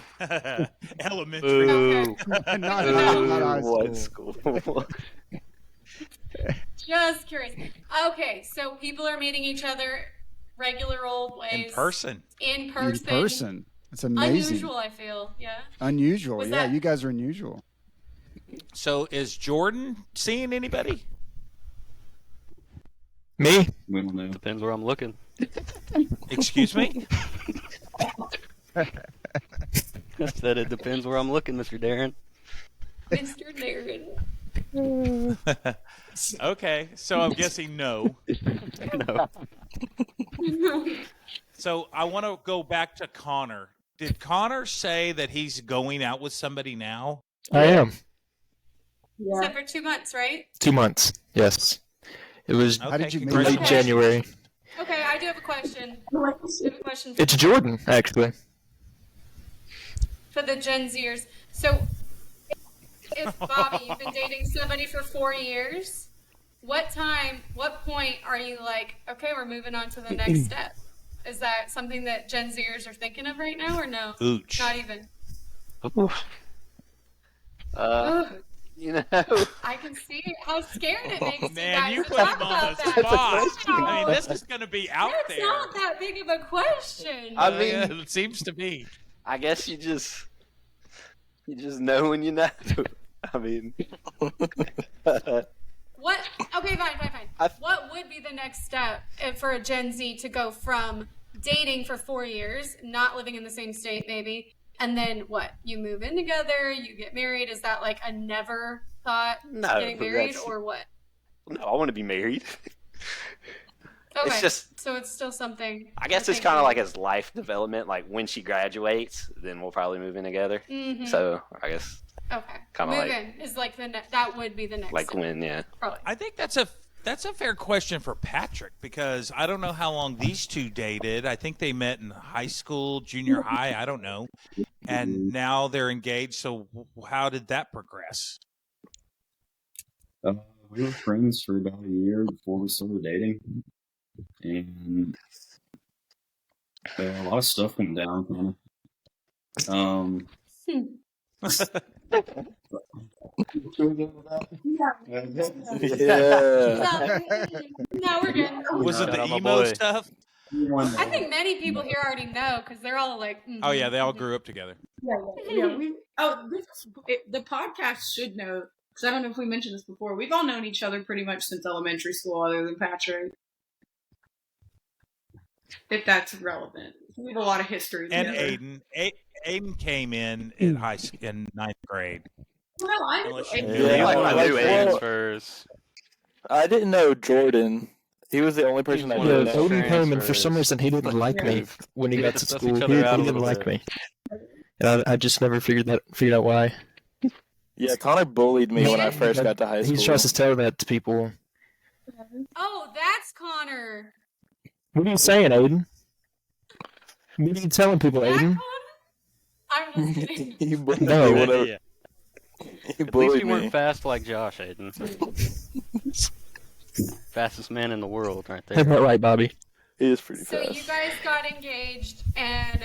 Elementary. Ooh. not high What school. school? Just curious. Okay, so people are meeting each other regular old ways. In person. In person. In person. It's amazing. Unusual, I feel. Yeah. Unusual. Was Yeah, that- you guys are unusual. So is Jordan seeing anybody? Me? We don't know. Depends where I'm looking. Excuse me? I said it depends where I'm looking, Mr. Darren. Mr. Darren. Okay, so I'm guessing no. No. So I want to go back to Connor. Did Connor say that he's going out with somebody now? I am. Except for 2 months, right? 2 months. Yes. It was How did you meet? late Okay. January. Okay, I do have a question. I have a question for, It's Jordan, actually. for the Gen Zers. So, if Bobby, you've been dating somebody for 4 years, what point are you like, okay, we're moving on to the next step? Is that something that Gen Zers are thinking of right now, or no? Ooch. Not even. You know, I can see how scared it makes Man, you you guys put to him talk on about the that. spot. Wow. I mean, this is going to be out That's there. not that big of a question. I mean, it seems to be. I guess you just know when you know. I mean, What? Okay, fine. I- What would be the next step for a Gen Z to go from dating for 4 years, not living in the same state, maybe, and then what? You move in together, you get married. Is that like a never thought No, getting married, that's- or what? no, I want to be married. Okay, It's just, so it's still something. I guess it's kind of like as life development. Like when she graduates, then we'll probably move in together. Mm-hmm. So I guess Okay, kinda move like- in is like that would be the next. like step, when, yeah. probably. I think that's a fair question for Patrick, because I don't know how long these two dated. I think they met in high school, junior high, I don't know. And now they're engaged. So how did that progress? We were friends for about a year before we started dating, and a lot of stuff went down. Kind of. Yeah. No, we're good. Was it Shout the out my emo boy. stuff? I think many people here already know because they're all like. Mhm. Oh, yeah, they all grew up together. Yeah. The podcast should know, because I don't know if we mentioned this before. We've all known each other pretty much since elementary school, other than Patrick. If that's relevant, we have a lot of history. And together. Aiden. Aiden came in in ninth grade. Well, I Unless you knew. knew Yeah, him. like One my of the new age. transfers. I didn't know Jordan. He was the only person He I was Yeah, one didn't of know. those Odin came, and for some transfers. reason he didn't like me when he We got had to to suss school. each He, other out a he didn't little like bit. me, and I just never figured out why. Yeah, Connor bullied me when I first got to high school. He tries to tell that to people. Oh, that's Connor. What are you saying, Aiden? What are you telling people, That Aiden? Connor? I'm just kidding. He bullied No. me whenever. Yeah. He At least bullied you me. weren't fast like Josh, Aiden. Fastest man in the world, right Isn't there. that right, Bobby? He is pretty So fast. you guys got engaged, and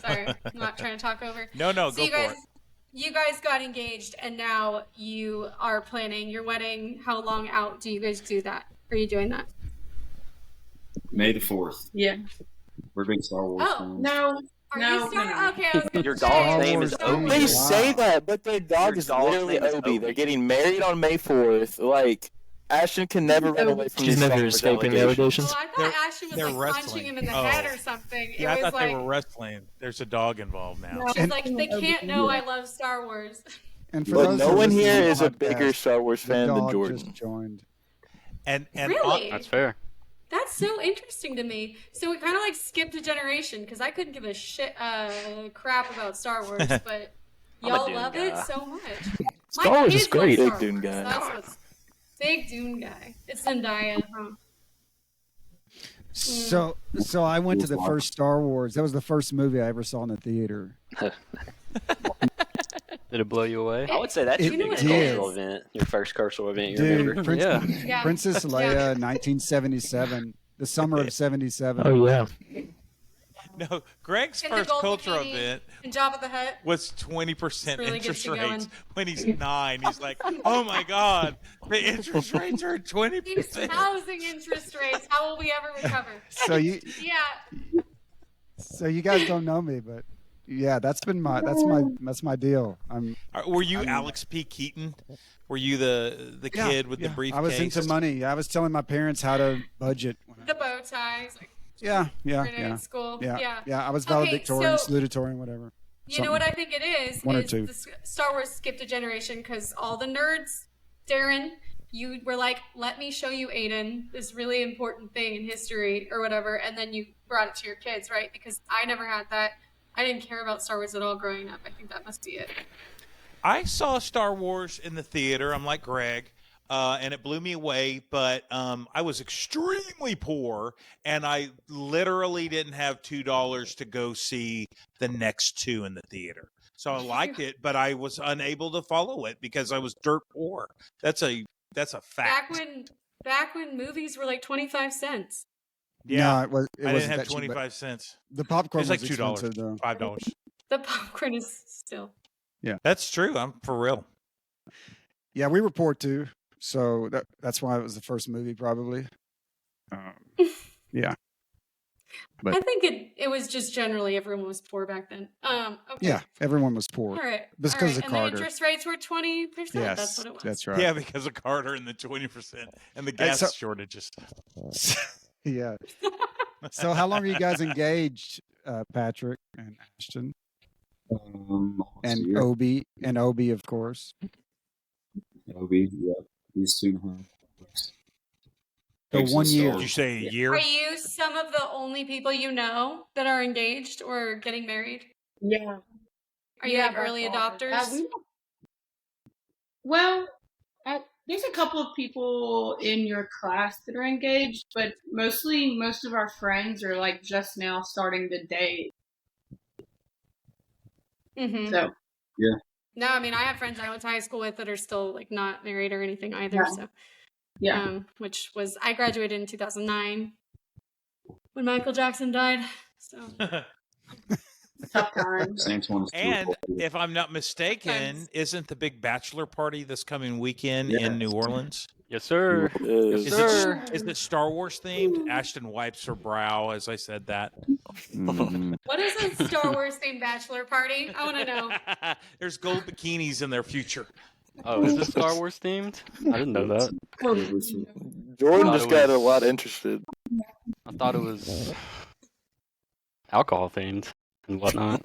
sorry, I'm not trying to talk over. No, So go you for guys, it. you guys got engaged, and now you are planning your wedding. How long out do you guys do that? Are you doing that? May the 4th. Yeah. We're big Star Wars Oh, fans. No. Are No, you starting? no. Okay, I was gonna Your say, dog's name is Star Obi. Wars. They Wow. say that, but their dog Your is dog's literally name is Obi. Obi. They're getting married on May 4th. Like, Ashton can never run away from She's these never Star Wars escaping the allegations. Oh, I thought Ashton was they're like punching wrestling. him in the Oh. head or something. Yeah, I It was thought like they were wrestling. There's a dog involved now. she's And- like they can't know I love Star Wars. And for But those no who one listen to here the is a podcast, bigger Star Wars the fan than dog Jordan. just joined. And Really? That's fair. That's so interesting to me. So we kind of like skipped a generation because I couldn't give a shit crap about Star Wars, but I'm a y'all Dune love guy. it so much. Star Wars is kids love great. Star Big Dune Wars. guy. That's what's big Dune guy. It's Zendaya. Huh? So I went to the first Star Wars. That was the first movie I ever saw in the theater. Did it blow you away? I would say that's It your biggest did. cultural event, your first cultural event you Dude, remember. Yeah. Princess Leia, 1977, the summer of '77. Oh yeah. no, Greg's And the first Gold cultural Bikini event and Jabba the Hutt. was 20% Really interest gets you rates going. when he's 9. He's like, oh my God, the interest rates are 20%. Housing interest rates. How will we ever recover? So you Yeah. guys don't know me, but yeah, that's my deal. Were you Alex P. Keaton? Were you the kid with the briefcase? I was into money. I was telling my parents how to budget. The bow ties. Like, Yeah. grenade school. Yeah. I was Okay, valedictorian, so- salutatorian, whatever. You know what I think it is? One or is two. the Star Wars skipped a generation because all the nerds, Darren, you were like, let me show you, Aiden, this really important thing in history or whatever, and then you brought it to your kids, right? Because I never had that. I didn't care about Star Wars at all growing up. I think that must be it. I saw Star Wars in the theater. I'm like Greg. And it blew me away, but I was extremely poor, and I literally didn't have $2 to go see the next two in the theater. So I liked it, but I was unable to follow it because I was dirt poor. That's a fact. Back when movies were like 25 cents. No, it I wasn't didn't have that cheap, but 25 cents. The It popcorn was like $2, expensive, though. $5. The popcorn is still. That's true. I'm for real. Yeah, we were poor too, so that's why it was the first movie, probably. Yeah. But- I think it was just generally everyone was poor back then. Okay. Yeah, everyone was poor. All right. Because all right. of And Carter. the interest rates were 20%. Yes, That's what it was. that's right. Yeah, because of Carter and the 20% and the Hey, gas so- shortages. Yeah. So, how long are you guys engaged, Patrick and Ashton and Obi, of course? Obi, yeah, he's 2.5. So 1 year. Did you say a year? Are you some of the only people you know that are engaged or getting married? Yeah. Are you like early that's all. adopters? Well, there's a couple of people in your class that are engaged, but most of our friends are like just now starting to date. Mm-hmm. So No, I mean I have friends I went to high school with that are still like not married or anything either. Yeah. So yeah, which was I graduated in 2009 when Michael Jackson died. So tough times. Same 22. And if I'm not mistaken, isn't the big bachelor party this coming weekend Yeah. in New Orleans? Yes, sir. Yes, Is sir. it Star Wars themed? Ashton wipes her brow as I said that. what is a Star Wars themed bachelor party? I want to know. There's gold bikinis in their future. Oh, is this Star Wars themed? I didn't know that. Jordan I just thought got it a was- lot interested. I thought it was alcohol themed and whatnot.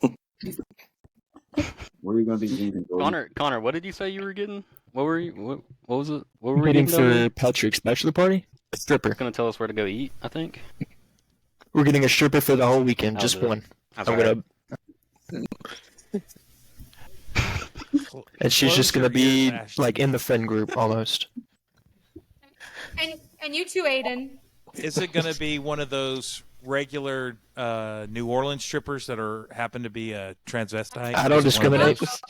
Where are you going to be drinking, Jordan? Connor, what did you say you were getting? What were you? What was it? What were we Waiting getting down there? for Patrick's bachelor party. A stripper. Gonna tell us where to go eat, I think. We're getting a stripper for the whole weekend, How's just it? one. That's I'm alright. gonna, and she's just gonna be like in the friend group almost. And you too, Aiden. Is it going to be one of those regular New Orleans strippers that happen to be a transvestite? I don't Is it one of discriminate. those?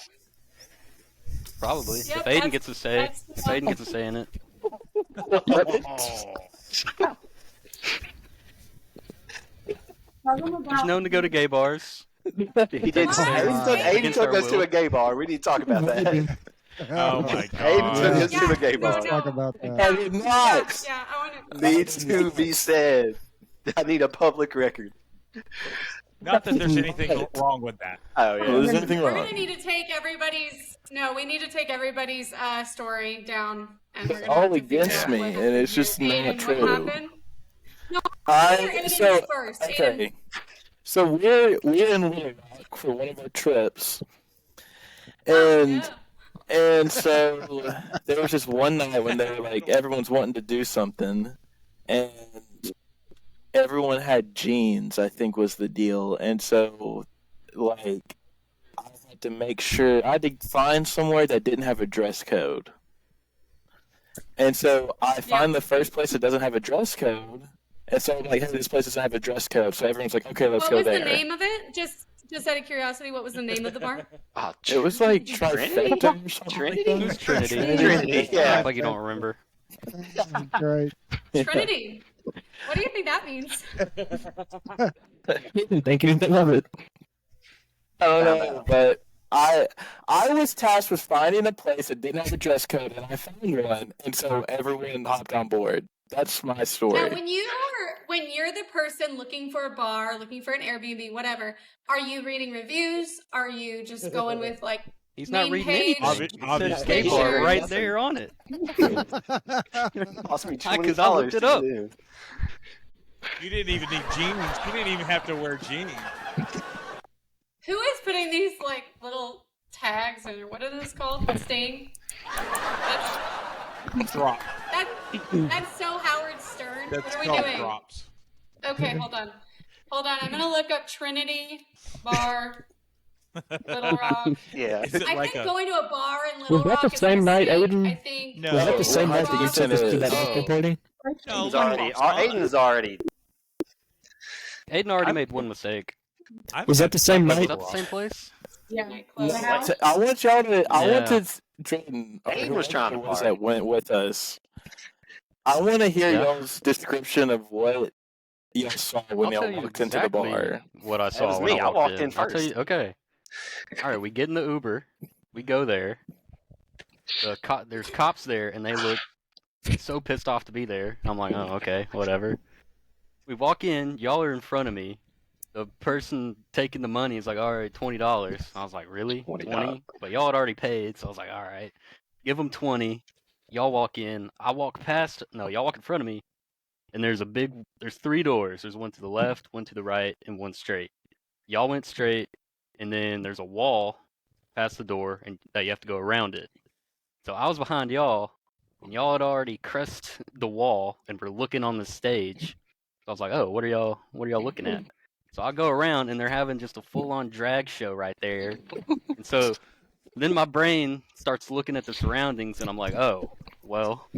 Probably. Yep, if Aiden that's- gets a say, that's- if Aiden gets a say in it. He's known to go to gay bars. He did. Aiden Against took our us to will. a gay bar. We need to talk about that. Oh my Aiden took god! us to a gay no, bar. no. Talk about that. I did not. Yeah, I want to. Needs to be said. I need a public record. Not that there's anything wrong with that. Oh Well, there's yeah. anything We're wrong. gonna need to take everybody's. No, we need to take everybody's story down, and we're It's gonna have all to figure against out me, what and happened it's just here. not Aiden, true. what happened? No, Aiden's first. Aiden. Okay. So we're in Little Rock for one of our trips, and so there was just one night when they were like everyone's wanting to do something, and everyone had jeans, I think was the deal, and so like I had to make sure I had to find somewhere that didn't have a dress code. And so I find the first place that doesn't have a dress code. And so I'm like, hey, this place doesn't have a dress code. So everyone's like, okay, let's What go was there. the name of it? Just out of curiosity, what was the name of the bar? Oh, It was like Trinity? Trifecta or something. Trinity? Like Who's that. Trinity? Trinity, yeah. Act like you don't remember. Great. Trinity. What do you think that means? He didn't think anything of it. I don't know, but I was tasked with finding a place that didn't have a dress code, and I found one, and so everyone hopped on board. That's my story. Now, when you're the person looking for a bar, looking for an Airbnb, whatever, are you reading reviews? Are you just going with like He's not main reading page? anything. It says Obviously. skate bar right there on it. Cost me Because I looked $20 it to up. do. You didn't even need jeans. You didn't even have to wear jeans. Who is putting these like little tags or what are those called? Sting? Drop. That's so Howard Stern. That's What are we called doing? drops. Okay, hold on. I'm gonna look up Trinity Bar, Little Rock. Yeah. Is it I like think a? going to a bar in Little Was that Rock the is same like a night, mistake. Aiden? I think. No. Was that the same night that you took us to that Oh. after party? No, Aiden's already. Aiden's already. Aiden already made one mistake. Was that the same Was night? that the same place? Yeah. So I want y'all to. I want Yeah. to. Jordan, Aiden was trying to was party. that went with us. I want to hear Yeah. y'all's description of what y'all saw when I'll y'all tell you walked into the exactly bar. what I That saw was when me. I I walked walked in I'll tell first. you. Okay. All right, we get in the Uber. We go there. There's cops there, and they look so pissed off to be there. I'm like, oh, okay, whatever. We walk in. Y'all are in front of me. The person taking the money is like, all right, $20. I was like, really? $20? But y'all had already paid, so I was like, all right. Give them 20. Y'all walk in. I walk past. No, y'all walk in front of me. And there's three doors. There's one to the left, one to the right, and one straight. Y'all went straight, and then there's a wall past the door, and that you have to go around it. So I was behind y'all, and y'all had already crossed the wall and were looking on the stage. So I was like, oh, what are y'all looking at? So I go around, and they're having just a full-on drag show right there. And so then my brain starts looking at the surroundings, and I'm like, oh, well,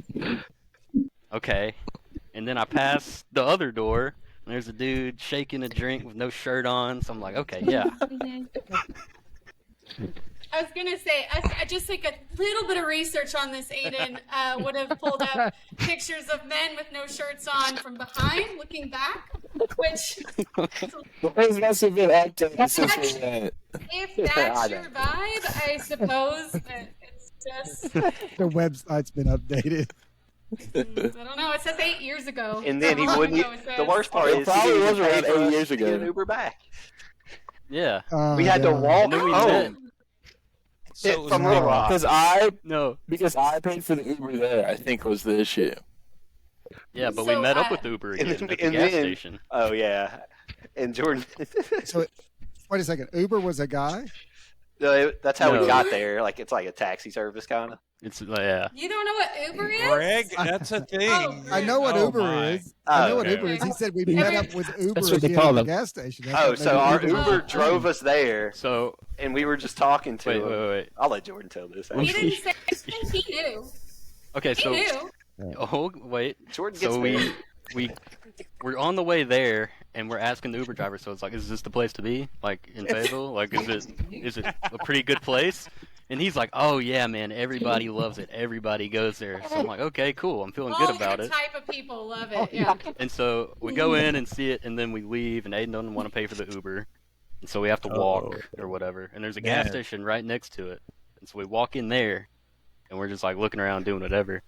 okay. And then I pass the other door, and there's a dude shaking a drink with no shirt on. So I'm like, okay, yeah. I was gonna say, I just like a little bit of research on this. Aiden would have pulled up pictures of men with no shirts on from behind, looking back. Which, Those must have been acting since we went. if that's your vibe, I suppose that it's just. The website's been updated. I don't know. It says 8 years ago. And then he How long wouldn't. ago it The says. worst part It is he probably didn't was even pay around for 8 us years to get ago. an Uber back. Yeah. We had to walk And then we home. met. So it was From Little Rock. Because I paid for the Uber there, I think was the issue. Yeah, but So, we met up with Uber again at the gas then, station. Oh yeah, and Jordan. So, wait a second. Uber was a guy? That's how No. we got there. Like it's like a taxi service kind of. It's yeah. You don't know what Uber is? Greg, that's a thing. Oh, I know what Oh, Uber my. is. I know what okay. Uber is. He said we Every- met up with Uber That's what they again call at the them. gas station. I Oh, thought so maybe our Uber- Uber drove us there, So and we were just talking to him. wait. I'll let Jordan tell this. He didn't say. He knew. Okay, He so knew. oh wait. Jordan gets So there. we're on the way there, and we're asking the Uber driver. So it's like, is this the place to be? Like in Fayetteville? Like, is it a pretty good place? And he's like, oh yeah, man, everybody loves it. Everybody goes there. So I'm like, okay, cool. I'm feeling good All about your it. type of people love it. Yeah. And so we go in and see it, and then we leave, and Aiden doesn't want to pay for the Uber, and so we have to walk or whatever. And there's a gas Man. station right next to it, and so we walk in there, and we're just like looking around doing whatever.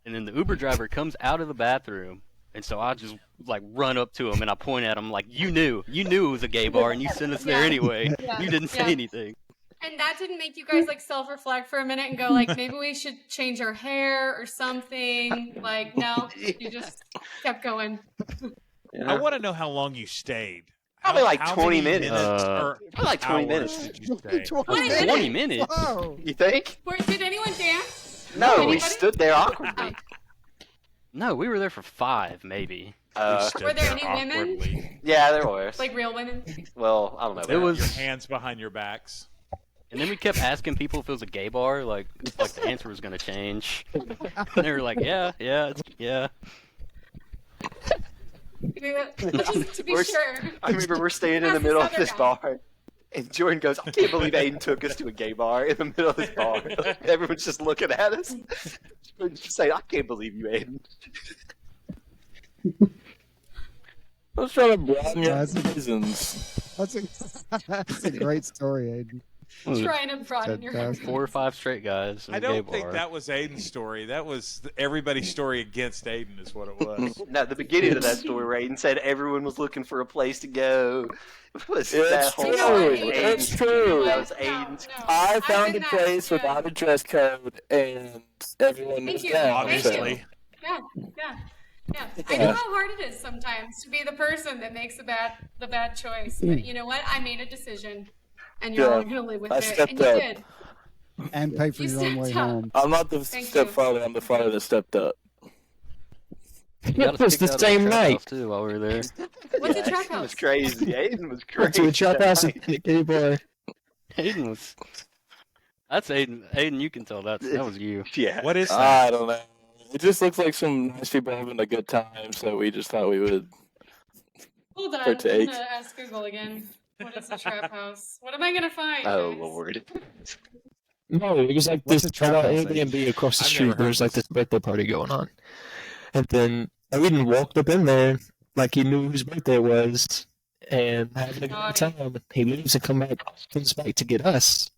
And then the Uber driver comes out of the bathroom, And so I just like run up to him and I point at him like, you knew it was a gay bar and you sent us there anyway. Yeah. You didn't say anything. And that didn't make you guys like self-reflect for a minute and go like, maybe we should change our hair or something. Like, no, you just kept going. I want to know how long you stayed. Probably like How 20 many minutes. or Probably like 20 hours minutes. Did you stay? 20 minutes? Whoa. You think? Did anyone dance? No, we Anybody? stood there awkwardly. No, we were there for 5 maybe. Were there any women? Yeah, there was. Like real women? Well, I don't know. It was Your hands behind your backs. And then we kept asking people if it was a gay bar, like the answer was gonna change. And they were like, yeah. Just to be sure. I remember we're staying in the middle of this bar, and Jordan goes, I can't believe Aiden took us to a gay bar in the middle of this bar. Everyone's just looking at us. Jordan's just saying, I can't believe you, Aiden. I was trying to broaden your That's a- reasons. That's a great story, Aiden. Trying to broaden your Fantastic. 4 or 5 straight guys in I a gay don't bar. think that was Aiden's story. That was everybody's story against Aiden, is what it was. No, the beginning of that story where Aiden said everyone was looking for a place to go. It was It's that whole true. story. It's Aiden's- true. That was Aiden's. No. I I've found a been that- place yeah. without a dress code, and everyone Thank was you. down. Thank so- Obviously. Yeah. I know how hard it is sometimes to be the person that makes the bad choice. But you know what? I made a decision, and you're all gonna live with I it. stepped And you up. did. And pay for You your own way stepped up. home. I'm not the Thank stepfather. I'm the father that stepped up. You got It was the same night. too while we were there. What's a Yeah, trap Aiden was house? crazy. Aiden was Went crazy. to a trap that house night. and a gay bar. Aiden was. That's Aiden. Aiden, you can tell that was you. Yeah. What is that? I don't know. It just looks like some nice people having a good time, so we just thought we would. Hold on, For I'm take. gonna ask Google again. What is a trap house? What am I gonna find? Oh, guys? Lord. No, it was like What's this a trap house, Airbnb across the I've street. never There was heard like this. this birthday party going on, and then Aiden walked up in there like he knew whose birthday it was, and having a good Naughty. time. He leaves and comes back to get us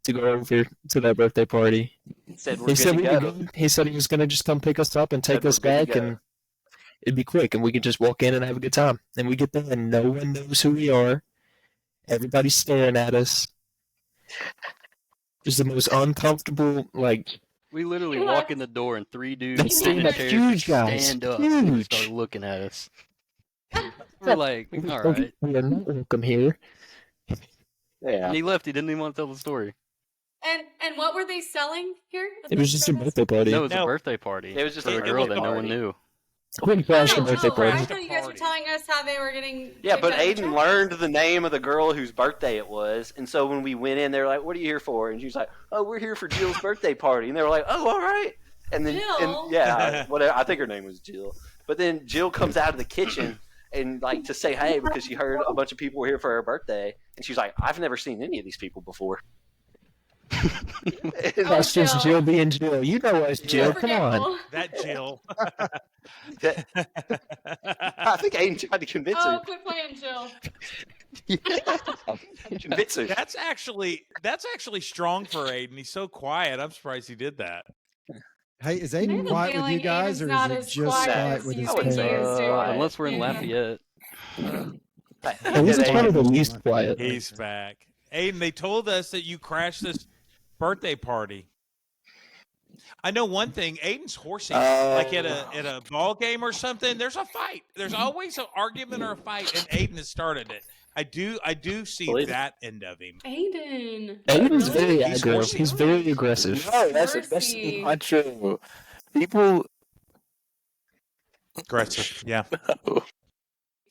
to go over to that birthday party. Said we're He good said to we go. were good. He said he was gonna just come pick us up and take Said we're us good to back, go. and it'd be quick, and we could just walk in and have a good time. And we get there, and no one knows who we are. Everybody's staring at us. It's the most uncomfortable, like, We literally walk in the door and 3 dudes That's in the that chairs huge just guy. stand up and Huge. start looking at us. We're like, all right. we are not welcome here. Yeah. And he left. He didn't even want to tell the story. And what were they selling here? at It the was just a trap house? birthday party. No, it was No. a birthday party. It was just for a a girl that birthday no one party. knew. We crashed the Oh, birthday I party. thought you guys were telling us how they were getting. Yeah, kicked but out of the Aiden trap learned the name of the girl whose birthday it was, and so when we went in, they were like, "What are you here for?" And she was like, "Oh, we're here for Jill's birthday party." And they were like, "Oh, all right." And then, Jill? and yeah, whatever. I think her name was Jill. But then Jill comes out of the kitchen and like to say hey because she heard a bunch of people were here for her birthday, and she's like, "I've never seen any of these people before." And That's just Jill. Jill being Jill. You know us, Jill. Super Come on. careful. That Jill. I think Aiden tried to convince Oh, her. quit playing, Jill. Convince her. That's actually strong for Aiden. He's so quiet. I'm surprised he did that. Hey, is I have Aiden a quiet with you feeling guys, Aiden's or not is it as just quiet quiet as with you his think he parents? is, dude. Unless we're in Yeah. Lafayette. And he's Yeah, kind of the Aiden- least quiet. He's back. Aiden, they told us that you crashed this birthday party. I know one thing. Aiden's horsey, like at a ball game or something. There's a fight. There's always an argument or a fight, and Aiden has started it. I do see Believe it. that end of him. Aiden. Aiden's Really? very He's aggro. horsey. He's very aggressive. No, that's Mercy. not true. People. Aggressive. Yeah.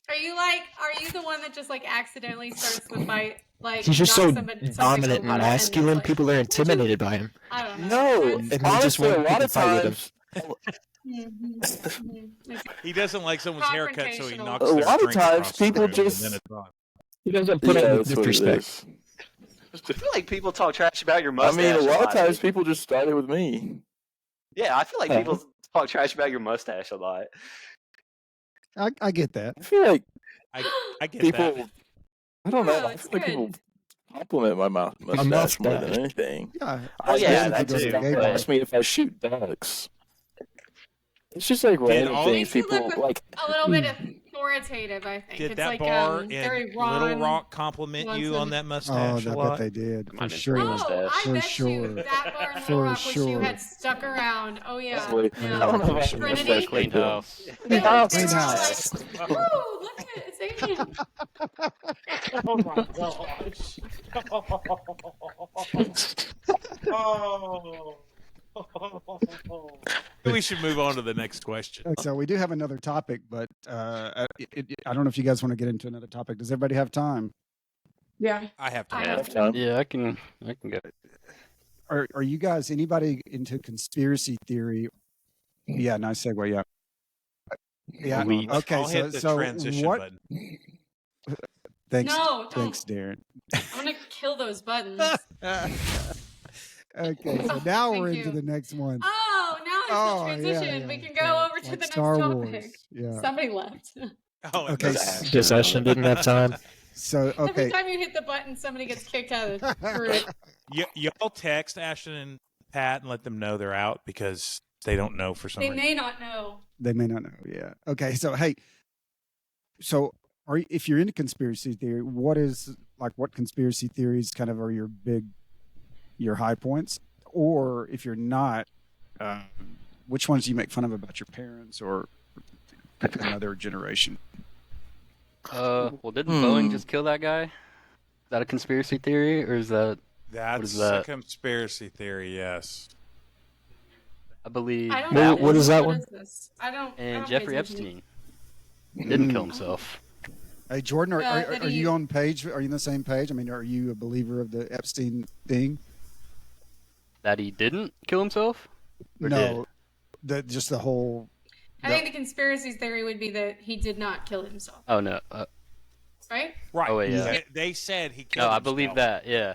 Are you the one that just like accidentally starts the fight? Like He's just knocks so somebody dominant over and and masculine. then, like, People are intimidated by him. I don't know. No, And he just honestly, a won't lot pick a of fight with him. times. He doesn't like someone's haircut, so he Confrontational. knocks A their lot of drink times across the people room, and just- then it's on. He doesn't put Yeah, up that's with what it disrespect. is. I feel like people talk trash about your I mustache. mean, a lot of lot. times people just started with me. Yeah, I feel like Yeah. people talk trash about your mustache a lot. I get that. I feel like I get people. that. I don't know. No, I it's feel like good. people compliment my mustache more than anything. Yeah. Oh, yeah, especially that if you go to too, the gay but- bar. Ask me if I shoot ducks. It's just like random all- things. Makes it look People like. a little bit authoritative, I think. Did It's that like bar very in Ron Little Rock compliment you on Swanson. that Oh, mustache a I lot? bet they did. Might For have sure. been Oh, I For bet sure. you that bar in Little For Rock, which you sure. had stuck around. Oh yeah. Wait, yeah. I don't know if I Sure. missed Trinity? that Clean clip. house. They were all Clean house. like, "Ooh, look at it, it's Alien." Oh my gosh. We should move on to the next question. So we do have another topic, but I don't know if you guys want to get into another topic. Does everybody have time? Yeah. I have I to. have Time. Yeah, I can get it. Are you guys anybody into conspiracy theory? Yeah, nice segue. Yeah. Yeah. Wheat. Okay. I'll hit the transition what? button. Thanks. No, don't. Thanks, Darren. I'm gonna kill those buttons. Okay, so now Thank we're you. into the next one. Oh, now it's Oh, the yeah, transition. yeah, We can yeah. go over to Like the next Star topic. Wars. Yeah. Somebody left. Oh, Okay. okay. Guess Ashton didn't have time. So Every okay. time you hit the button, somebody gets kicked out of the group. Y'all text Ashton and Pat and let them know they're out because they don't know for some They reason. may not know. They may not know. Yeah. Okay. So hey, if you're into conspiracy theory, what conspiracy theories kind of are your high points? Or if you're not, which ones do you make fun of about your parents or another generation? Well, didn't Boeing just kill that guy? Is that a conspiracy theory, or is that? That's is that? a conspiracy theory, yes. I believe. I don't Well, know. what is that What one? is this? I don't. I And don't pay Jeffrey attention. Epstein didn't kill himself. Hey, Jordan, that are he- you on page? Are you on the same page? I mean, are you a believer of the Epstein thing? That he didn't kill himself? Or No, just the whole. I think the conspiracy theory would be that he did not kill himself, Oh no. right? Right. Oh, wait, yeah. They said he killed No, I himself. believe that. Yeah.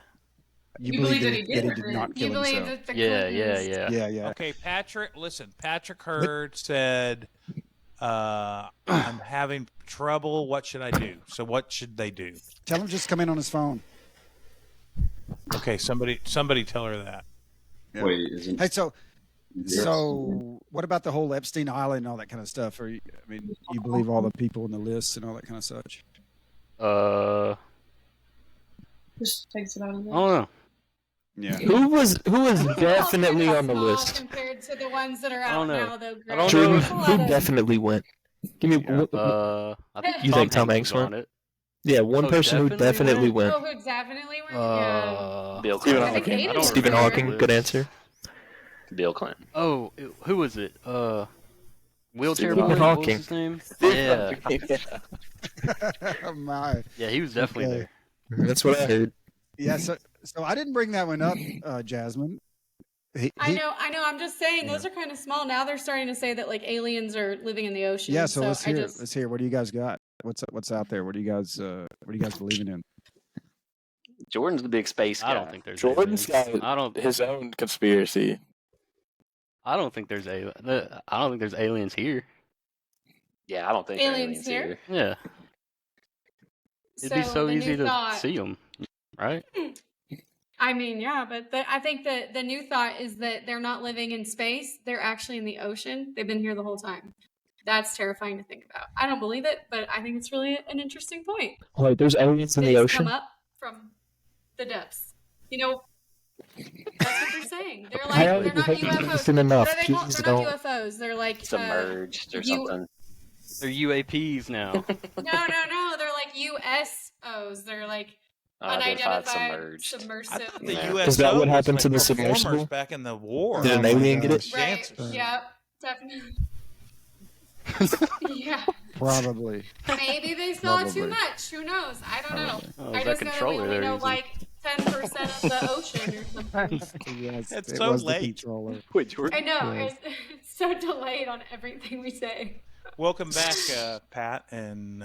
You believe that that he he did, did or not You kill believe himself? that the Yeah. Clintons... Yeah. Yeah, yeah. Okay, Patrick, listen. Patrick Hurd said, I'm having trouble. What should I do? So what should they do? Tell him just come in on his phone. Okay, somebody tell her that. Yeah. Wait, isn't Hey, so what about the whole Epstein Island and all that kind of stuff? You believe all the people in the lists and all that kind of such? Just takes it out of I there. don't know. Yeah. Who was definitely All on the small list? compared to the ones that are I out don't know. now, though. I don't Jordan, know. who definitely went? Give me. I think You think Tom Hanks was went? on it. Yeah, one Oh, person who definitely went. Oh, who definitely went? Yeah. Bill Stephen Clinton. I think Aiden I don't was Stephen there. Hawking, good answer. Bill Clinton. Oh, who was it? Wheelchair Stephen boy. What was Hawking. his name? Yeah. Oh, my. Yeah, he was definitely Okay. there. That's what I heard. Yeah. So I didn't bring that one up, Jasmine. I know. I'm just saying those are kind of small. Now they're starting to say that like aliens are living in the ocean. Yeah. So let's hear. Just... Let's hear. What do you guys got? What's out there? What are you guys believing in? Jordan's the big space guy. I don't think there's Jordan's aliens. got his own conspiracy. I don't think there's aliens here. Yeah, I don't think there are Aliens here? Yeah. It'd be so the easy new to thought- see them, right? I mean, yeah, but I think that the new thought is that they're not living in space. They're actually in the ocean. They've been here the whole time. That's terrifying to think about. I don't believe it, but I think it's really an interesting point. Wait, there's aliens in They the just ocean? come up from the depths. You know, that's what they're saying. They're I like, already they're not hate UFOs. Listen enough. What are they called? Please They're not don't. UFOs. They're like Submerged or you- something. They're UAPs now. No. They're like USOs. They're like Unidentified unidentified submerged. submersive. The Yeah. USO Is that what was happened like to the performers submersible? back in the war? Did an Oh my alien get it? gosh. Right. Chances. Yep. Definitely. Yeah. Probably. Maybe they saw Probably. too much. Who knows? I don't know. Oh, I is that just know that we controller only they're know using? like 10% of the ocean or something. Yes, It's it so was late. The controller. Wait, Jordan? I know. Yeah. It's so delayed on everything we say. Welcome back, Pat and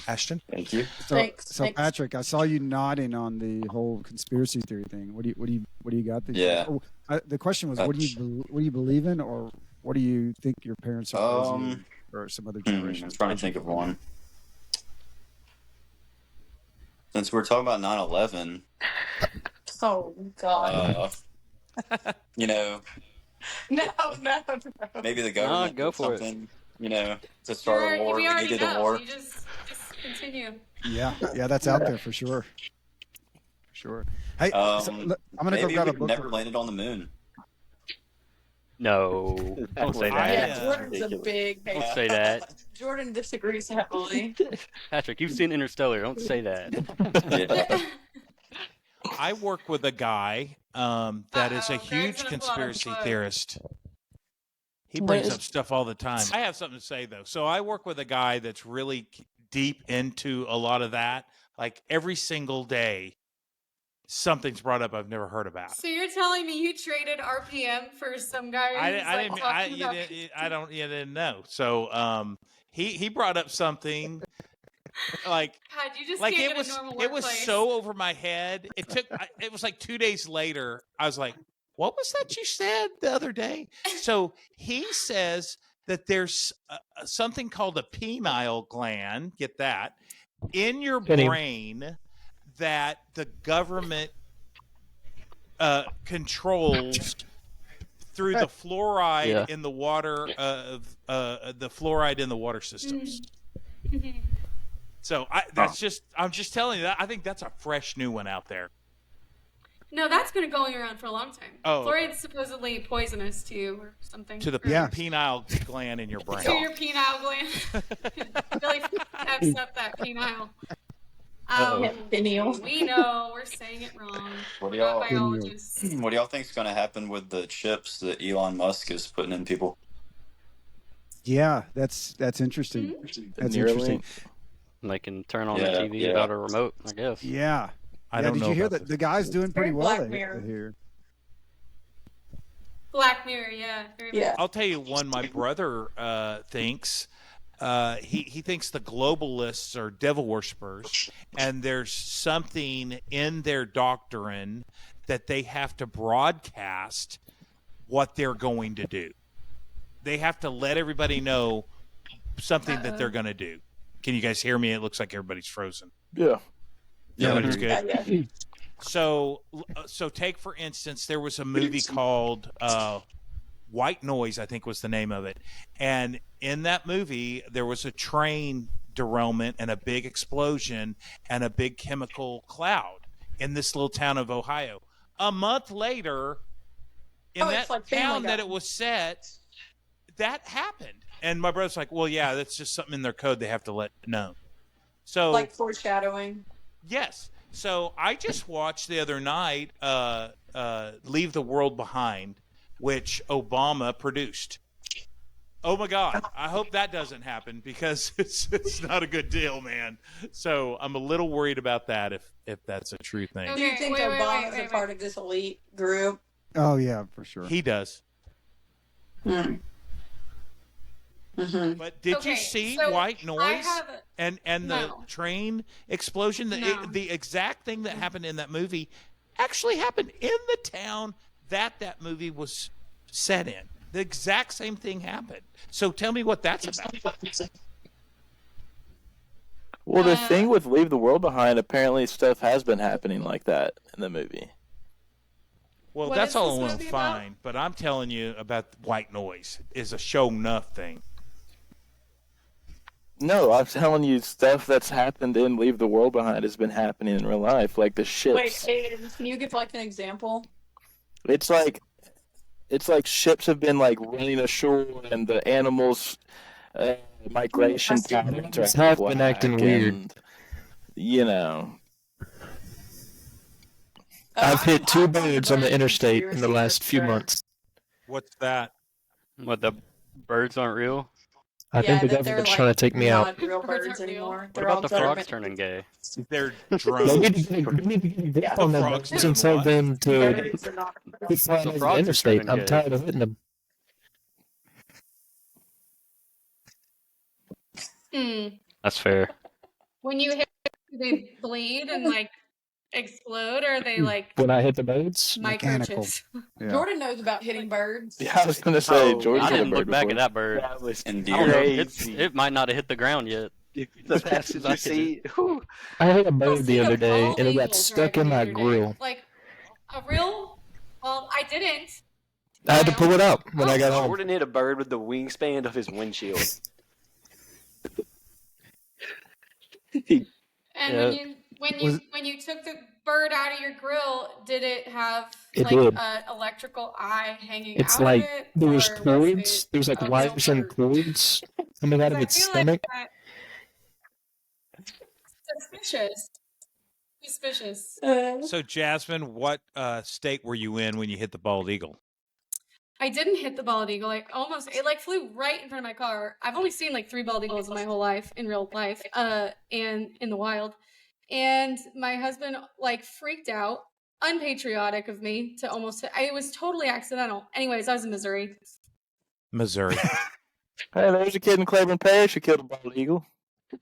Ashton. Thank you. Thanks. So Patrick, I saw you nodding on the whole conspiracy theory thing. What do you got? Yeah. The question was, what do you believe in, or what do you think your parents are crazy, or some other generation? I'm trying to think of one. Since we're talking about 9/11, Oh God. you know, No. Maybe the No, government go did for it. something, to start a war. We We already needed a know. war. You just continue. Yeah, that's out there for sure. Sure. Hey, I'm gonna go Maybe grab a we've book. never landed on the moon. No, don't say that. Yeah, Jordan's a big Don't hater. say that. Jordan disagrees heavily. Patrick, you've seen Interstellar. Don't say that. I work with a guy that is a Greg's huge gonna pull out a conspiracy book. theorist. He What brings is- up stuff all the time. I have something to say though. So I work with a guy that's really deep into a lot of that. Like every single day, something's brought up I've never heard about. So you're telling me you traded RPM for some guy who's You didn't know. So he brought up something like God, you just like can't it get was a normal it was workplace. so over my head. It was like 2 days later. I was like, "What was that you said the other day?" So he says that there's something called a pineal gland. Get that in your Penny. brain that the government controls through the fluoride in the water the fluoride in the water systems. So I'm just telling you that I think that's a fresh new one out there. No, that's been going around for a long time. Oh, Fluoride's supposedly poisonous to you or something. To the pineal gland in your brain. To your pineal gland. Billy F's up that pineal. We know we're saying it wrong. What do We're y'all not biologists. What do y'all think is going to happen with the chips that Elon Musk is putting in people? Yeah, that's interesting. That's interesting. They can turn on the TV without a remote, I guess. Yeah. I don't did know you hear about that the guy's doing pretty well Black there Mirror. here? Black Mirror, yeah. Very much. I'll tell you one my brother thinks. He thinks the globalists are devil worshippers, and there's something in their doctrine that they have to broadcast what they're going to do. They have to let everybody know something that they're going to do. Can you guys hear me? It looks like everybody's frozen. Yeah. Everybody's good. Yeah. So take for instance, there was a movie called White Noise, I think was the name of it. And in that movie, there was a train derailment and a big explosion and a big chemical cloud in this little town of Ohio. A month later, in that town that it was set, that happened. And my brother's like, well, yeah, that's just something in their code they have to let know. So Like foreshadowing. Yes. So I just watched the other night Leave the World Behind, which Obama produced. Oh my God! I hope that doesn't happen because it's not a good deal, man. So I'm a little worried about that if that's a true thing. Do you think Obama's a part of this elite group? Oh yeah, for sure. He does. But did you see White Noise and the train explosion? The exact thing that happened in that movie actually happened in the town that movie was set in. The exact same thing happened. So tell me what that's about. Well, the thing with Leave the World Behind, apparently stuff has been happening like that in the movie. Well, that's all well and fine, but I'm telling you about White Noise is a show enough thing. No, I'm telling you, stuff that's happened in Leave the World Behind has been happening in real life, like the ships. Wait, Aiden, can you give like an example? It's like ships have been like running ashore, and the animals' migration patterns It's half been acting weird. You know, I've hit 2 birds on the interstate in the last few months. What's that? What, the birds aren't real? I think the government's trying to take me out. Not real birds anymore. What about the frogs turning gay? They're They drones. need to get on them frogs birds and tell them to Birds are not quit flying The over the frogs are interstate. turning I'm gay. tired of hitting them. That's fair. When you hit, do they bleed and like explode, or are they like When I hit the birds, microchips? Yeah. Jordan knows about hitting birds. yeah, I was gonna say George I hit a didn't bird look back before. at that bird. That was And I don't know. crazy. It might not have hit the ground yet. The fastest I see. Whew. I hit a bird Well, the see, other of day, all and it got eagles stuck in driving my the other day, grill. Like a real? Well, I didn't. I had to pull it out when I got home. Jordan hit a bird with the wingspan of his windshield. And Yeah. when you took the bird out of your grill, did it have It like did. an electrical eye hanging It's out like of it? there was or cords. There was like a real wires and bird? cords coming out of I its feel stomach. like suspicious. Suspicious. So, Jasmine, what state were you in when you hit the bald eagle? I didn't hit the bald eagle. It like flew right in front of my car. I've only seen like 3 bald eagles in my whole life, in real life, and in the wild. And my husband like freaked out, unpatriotic of me to almost. It was totally accidental. Anyways, I was in Missouri. Missouri. Hey, there's a kid in Claiborne Parish who killed a bald eagle.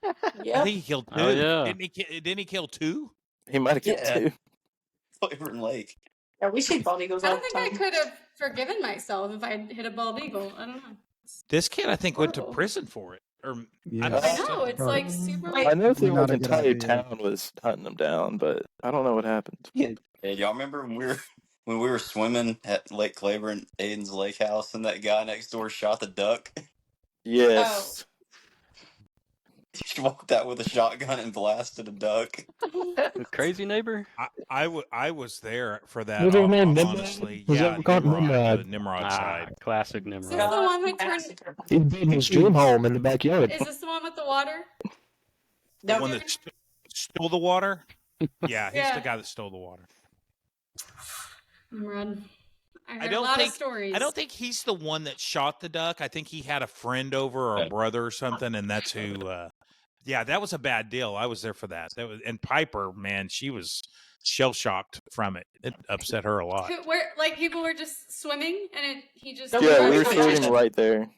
I think he killed 2. Oh, yeah. Didn't he kill 2? He might have killed Yeah. 2. Claiborne Lake. Yeah, we see bald eagles I all don't the think I time. could have forgiven myself if I had hit a bald eagle. I don't know. This kid, I think, went to Horrible. prison for it. Or Yeah. I know it's like super. I know the Not a good entire idea. town was hunting them down, but I don't know what happened. Hey, y'all remember when we were swimming at Lake Claiborne, Aiden's lake house, and that guy next door shot the duck? Yes. He walked out with a shotgun and blasted a duck. The crazy neighbor? I was there for that. Was his name Nimrod? Honestly, Was yeah, that called Nimrod, the Nimrod? Nimrod Ah, side. classic Is this Nimrod. the one that turned? He built his dream home in the backyard. Is this the one with the water? The one that stole the water. Yeah, he's Yeah. the guy that stole the water. Nimrod. I heard don't a lot think- of stories. I don't think he's the one that shot the duck. I think he had a friend over or a brother or something, and that's who. Yeah, that was a bad deal. I was there for that. And Piper, man, she was shell shocked from it. It upset her a lot. Where like people were just swimming and he just. Yeah, we were shooting right there.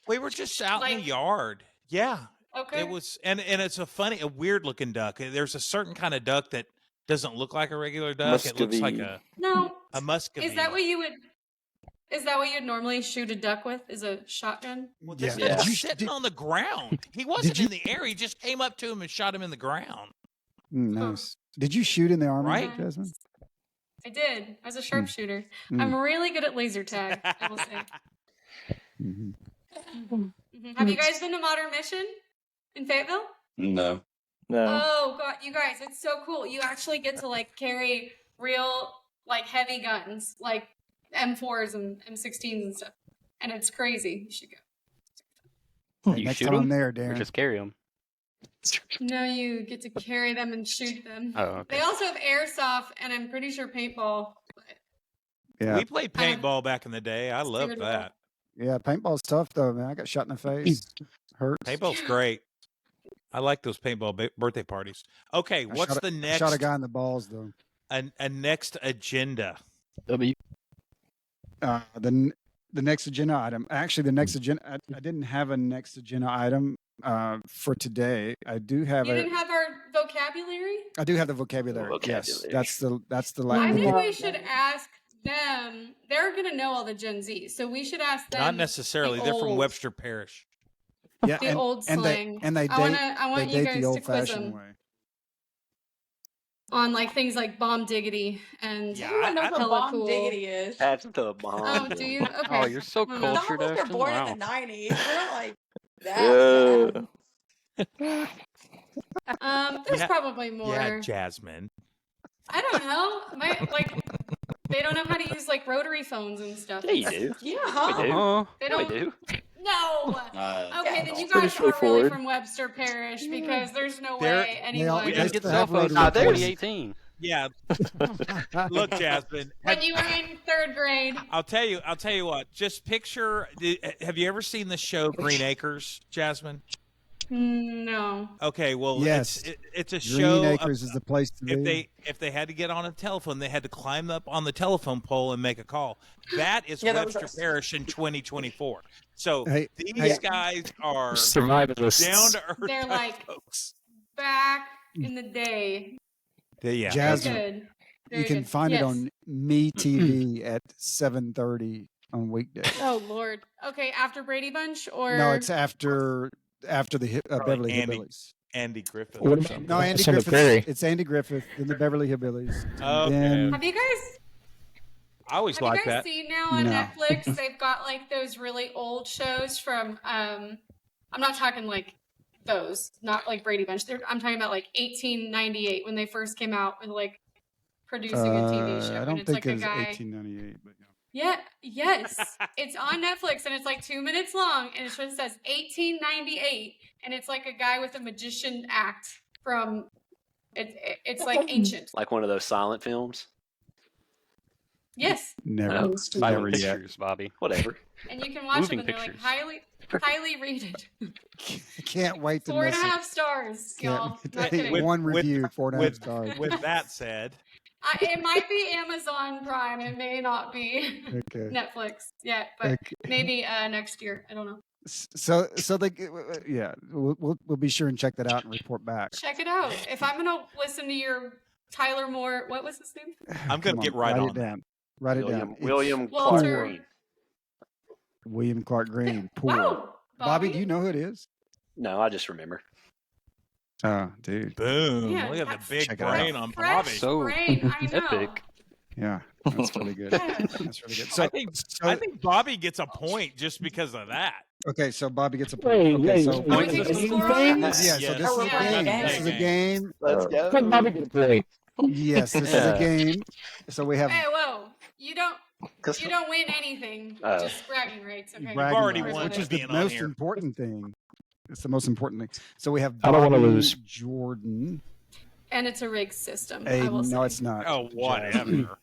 We were just out in the Like- yard. Yeah, Okay. it was, and it's a weird looking duck. There's a certain kind of duck that doesn't look like a regular duck. It looks like Muscovy. No. a muscovy. Is that what you would? Is that what you'd normally shoot a duck with? Is a shotgun? Well, this Yeah. duck Did you- was sitting on the ground. He wasn't in the air. He just came up to him and shot him in the ground. Nice. Did you shoot in the army, Right. Jasmine? I did. I was a sharpshooter. Mm. I'm really good at laser tag. I will say. Mhm. Mhm. Have you guys been to Modern Mission in Fayetteville? No. No. Oh god, you guys, it's so cool. You actually get to like carry real like heavy guns, like M4s and M16s and stuff, and it's crazy. You should go. You Next shoot time I'm them? there, Or Darren. just carry them? No, you get to carry them and shoot them. Oh, okay. They also have airsoft, and I'm pretty sure paintball. Yeah. We played paintball back in the day. I loved Figured it that. Yeah, paintball's tough though, man. I got shot in the face. Hurts. Paintball's great. I like those paintball birthday parties. Okay, I what's shot the I next? shot a guy in the balls though. A next agenda. W. The next agenda item. Actually, the next agenda. I didn't have a next agenda item for today. I do have You a. didn't have our vocabulary? I do have the vocabulary. Yes, that's the I think last. we should ask them. They're gonna know all the Gen Z, so we should ask them. Not necessarily. the They're from old- Webster Parish. Yeah, the old and slang. they I date. wanna- I want they you date guys the to old quiz fashioned them. way. On like things like bomb diggity and Yeah, Everyone knows what hella bomb cool. diggity is. That's the bomb. Oh, do you? Okay. Oh, you're so Well, Some cultured, of us were Ashton. born Wow. in the 90s. We're like that. Yeah. There's Yeah. probably more. Yeah, Jasmine. I don't know. They don't know how to use like rotary phones and stuff. Yeah, you do. Yeah, We huh? do. Uh-huh. They Yeah, we don't. do. No. Okay, then you It's pretty guys are really straightforward. from Webster Parish because there's no They're- way They all- anyone. We they didn't get still cell have phones rotary until there's- 2018. Yeah. Look, Jasmine. When you were in third grade. I'll tell you what. Just picture. Have you ever seen the show Green Acres, Jasmine? No. Okay. Well, Yes. it's a Green show. Acres is the place to be. If they had to get on a telephone, they had to climb up on the telephone pole and make a call. That is Yeah, that was Webster us. Parish in 2024. So Hey, these guys are Survivalists. down to earth They're type like- folks. Back in the day. Yeah. Jasmine, Good. Very you can good. find Yes. it on Me TV at 7:30 on weekdays. Oh Lord. Okay, after Brady Bunch or No, it's after the Beverly Andy. Hillbillies. Andy Griffith. What or about- something. No, Andy Son of Griffith. Perry. It's Andy Griffith in the Beverly Hillbillies. Okay. Then Have you guys I always Have you like guys that. seen now on No. Netflix? They've got like those really old shows from. I'm not talking like those, not like Brady Bunch. I'm talking about like 1898 when they first came out with like producing a TV show, I and don't it's think like a it was guy. 1898, but yeah. Yeah, yes, it's on Netflix and it's like 2 minutes long, and it just says 1898, and it's like a guy with a magician act from. It's like ancient. Like one of those silent films. Yes, Never, Oh, never Silent yet. pictures, Bobby. whatever. and you can watch Moving them, and they're like pictures. highly rated. Can't wait to 4.5 miss it. stars, Can't- y'all. Not kidding. One review, 4.5 stars. With that said, It might be Amazon Prime. It may not be Okay. Netflix yet, but Okay. maybe next year. I don't know. So yeah, we'll be sure and check that out and report back. Check it out. If I'm gonna listen to your Tyler Moore, what was his name? I'm going Come to get on, right write on it that. down. Write it down. It's William Clark Walter. Green. William Clark Green. Poor. Wow, Bobby, do you know who it is? No, I just remember. Oh, dude. Boom. Yeah, Look at the that's big Check it out. brain on fresh Bobby. So brain. I know. epic. Yeah, that's really good. Yeah. That's really good. So, I think Bobby gets a point just because of that. okay, so Bobby gets a point. Okay, so Are we taking a score on this? yeah, so this is a Yeah. game. This is a game. Let's Let go. Bobby get a point. Yes, this is a game. So we have Hey, whoa! You don't win anything. Just bragging rights. Okay. bragging already rights, won which by is the being on most here. important thing. It's the most important thing. So we have I don't wanna Bobby, lose. Jordan. And it's a rigged system. I Aiden, will no, say. it's not. Oh, whatever.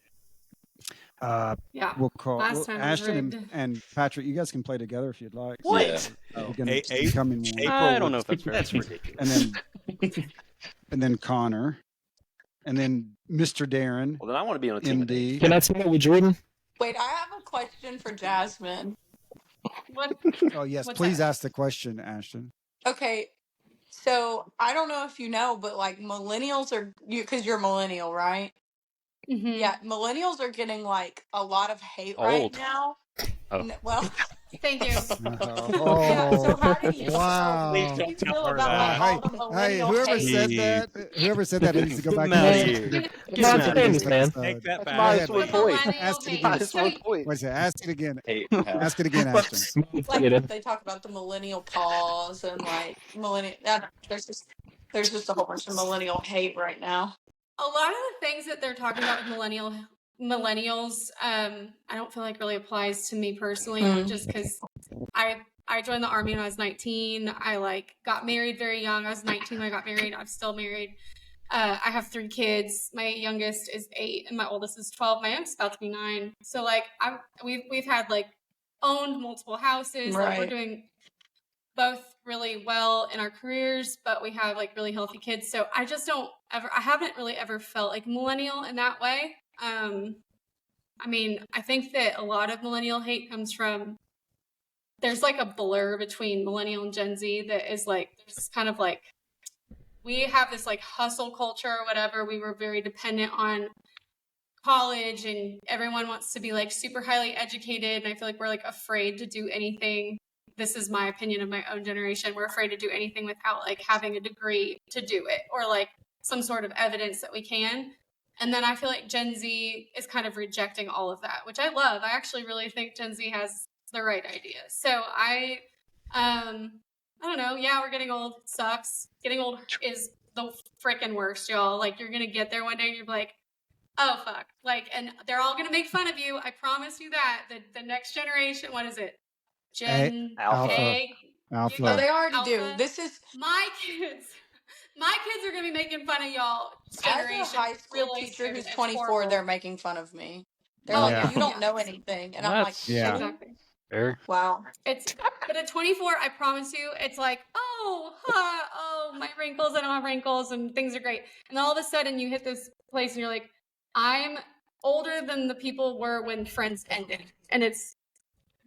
Yeah. We'll call Last time it was Ashton rigged. and Patrick. You guys can play together if you'd like. What? You're gonna A- come in one. April I don't know would- if that's fair. ridiculous. and then Connor, and then Mr. Darren, Well, then I want to be on a team with MD. Can I team up with Jordan? Wait, I have a question for Jasmine. What? Oh yes, What's please that? ask the question, Ashton. Okay, so I don't know if you know, but like millennials are because you're a millennial, right? Mhm. Yeah, millennials are getting like a lot of hate Old. right now. Oh. Well, Thank you. yeah. So how do you Wow. Please how do don't you tell feel her about that. like, all the Hey, millennial whoever hate? said that, needs to go back Get and outta listen here. to the- Get listen outta to here. this man. episode. Take that Go back. ahead. The point. millennial Ask it hate. again. Minus 1 point. What's it? Ask it again. Hey, Ask it again, Ashton. Like they talk about the millennial pause and like millennial. There's just a whole bunch of millennial hate right now. A lot of the things that they're talking about with millennials, I don't feel like really applies to me personally, just because I joined the army when I was 19. I got married very young. I was 19 when I got married. I'm still married. I have 3 kids. My youngest is 8 and my oldest is 12. My youngest is about to be 9. So we've had owned multiple houses. We're Right. doing both really well in our careers, but we have really healthy kids. So I haven't really ever felt like millennial in that way. I think that a lot of millennial hate comes from, there's a blur between millennial and Gen Z that is there's kind of we have this hustle culture or whatever. We were very dependent on college and everyone wants to be super highly educated. And I feel like we're afraid to do anything. This is my opinion of my own generation. We're afraid to do anything without having a degree to do it or some sort of evidence that we can. And then I feel like Gen Z is kind of rejecting all of that, which I love. I actually really think Gen Z has the right idea. So I don't know. Yeah, we're getting old. It sucks. Getting old is the freaking worst, y'all. You're going to get there one day and you're like, oh, fuck. And they're all going to make fun of you. I promise you that. The next generation, what is it? Gen Alpha. A. Alpha. Oh, they already do. Alpha. This is My kids are going to be making fun of y'all as generation. a high school really teacher soon. who's It's 24. horrible. They're making fun of me. They're Oh, like, yeah. you don't Yeah. know anything, and I'm like, That's Yeah. Exactly. fair. wow. But at 24, I promise you, it's my wrinkles, I don't have wrinkles, and things are great. And then all of a sudden, you hit this place, and you're like, I'm older than the people were when Friends ended, and it's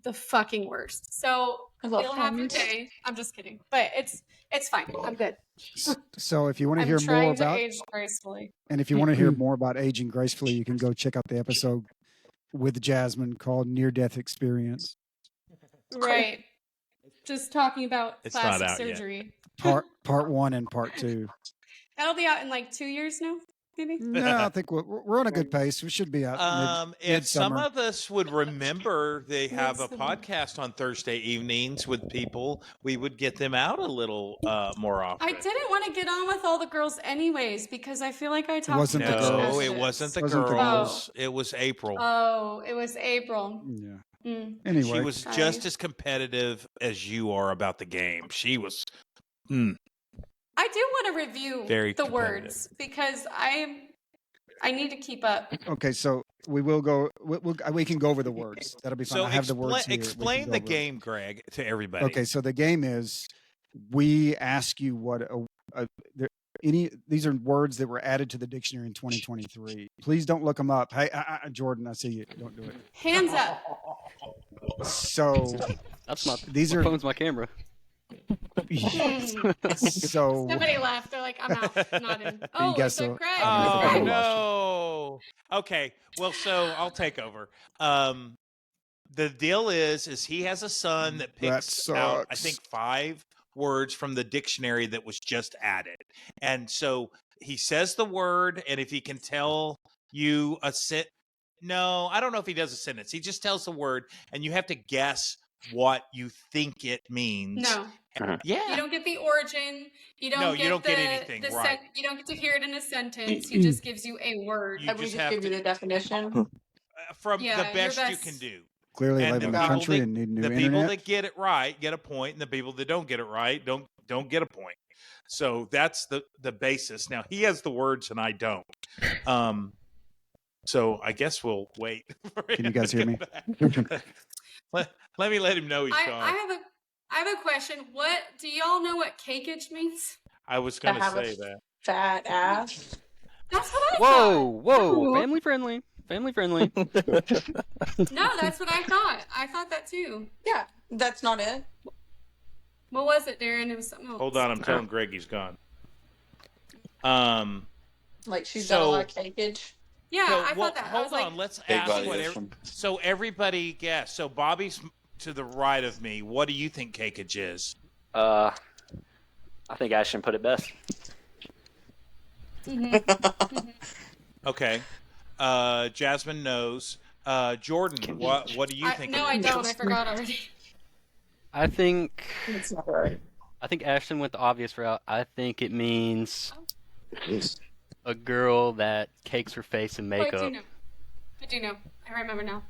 the fucking worst. So I love you'll have your Friends. day. I'm just kidding, but it's fine. I'm good. So if you want to I'm hear more trying to about, age gracefully. and if you want to hear more about aging gracefully, you can go check out the episode with Jasmine called Near Death Experience. Right. Just talking about It's not plastic out yet. surgery. Part 1 and part 2. That'll be out in 2 years now. No, I think we're on a good pace. We should be out If some midsummer. of us would remember they have a podcast on Thursday evenings with people, we would get them out a little more often. I didn't want to get on with all the girls anyways because I feel like I talked wasn't too the much. girls. No, as it is. wasn't the Wasn't the girls. It was April. Oh, it was April. Yeah. Mm. Anyway, She was just as competitive as you are about the game. She was. I do want to review Very the competitive. words because I need to keep up. okay, so we will go. We can go over the words. That'll be fun. So I have the words here. We can explain go the over them. game, Greg, to everybody. Okay, so the game is we ask you what these are words that were added to the dictionary in 2023. Please don't look them up. Hey, Jordan, I see you. Don't do it. Hands up. So That's my these my are phone's my camera. so Somebody laughed. They're like, I'm out. Not in. Oh, guys it's still- a Greg. Oh Greg. no. Okay. Well, so I'll take over. The deal is he has a son that picks out, I sucks. think, 5 words from the dictionary that was just added. And so he says the word, and if he can tell you no, I don't know if he does a sentence. He just tells the word, and you have to guess what you think it means. No. Yeah. You don't get the origin. You don't get you don't get anything, right. You don't get to hear it in a sentence. He just gives you a word. You We just just have give you to the definition. from Yeah, the your best you best. can do. clearly And live the in the people country that- and need new The people internet. that get it right get a point, and the people that don't get it right don't get a point. So that's the basis. Now he has the words and I don't. So I guess we'll wait. for Can him you guys to hear get me? back. Let me let him know he's gone. I have a question. What do y'all know what cakeage means? I was going To to have a say that. Fat ass. That's what I Whoa, thought. whoa, family friendly, family friendly. No, that's what I thought. I thought that too. Yeah, that's not it. What was it, Darren? It was something else. Hold on, I'm telling Greg he's gone. Like she's got a lot of cakeage. Yeah, So, I well, thought that. I hold was on, like, let's Big ask body what. is from- So everybody guess. So Bobby's to the right of me. What do you think cakeage is? I think Ashton put it best. Okay. Jasmine knows. Jordan, what do you think? no, it I is? don't. I forgot already. I think It's not right. Ashton went the obvious route. I think it means a girl that cakes her face in Oh, I makeup. do know. I do know. I remember now.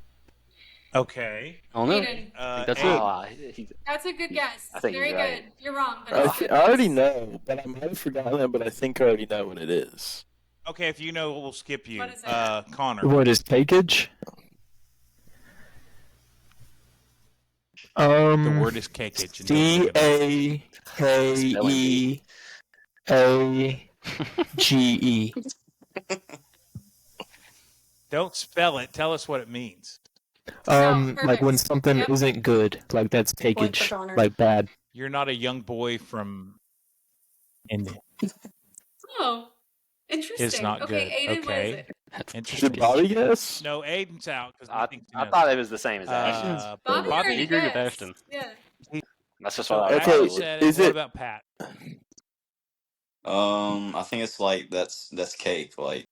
Okay. I don't know. Aiden. I think that's it. That's a good guess. I think Very he's good. right. You're wrong. But I, it's th- good. I already know, but I might have forgotten it, but I think I already know what it is. Okay, if you know, we'll skip you. What is that? Connor. What is cakeage? The word is cakeage. and don't look it up. CAKEAGE. Don't spell it. Tell us what it means. Like when perfect. something Yep. isn't good, like that's Point for cakeage, Connor. like bad. You're not a young boy from India. Oh, interesting. Is not okay, good. Aiden, what is Okay. it? Interesting. Should Bobby guess? No, Aiden's out because I thought it was the same as Ashton's. Bobby, Bobby already agree with guessed. Ashton. Yeah. That's just So what I Okay, thought. Ashton It was. said is What it- about Pat? I think it's like that's cake. Like,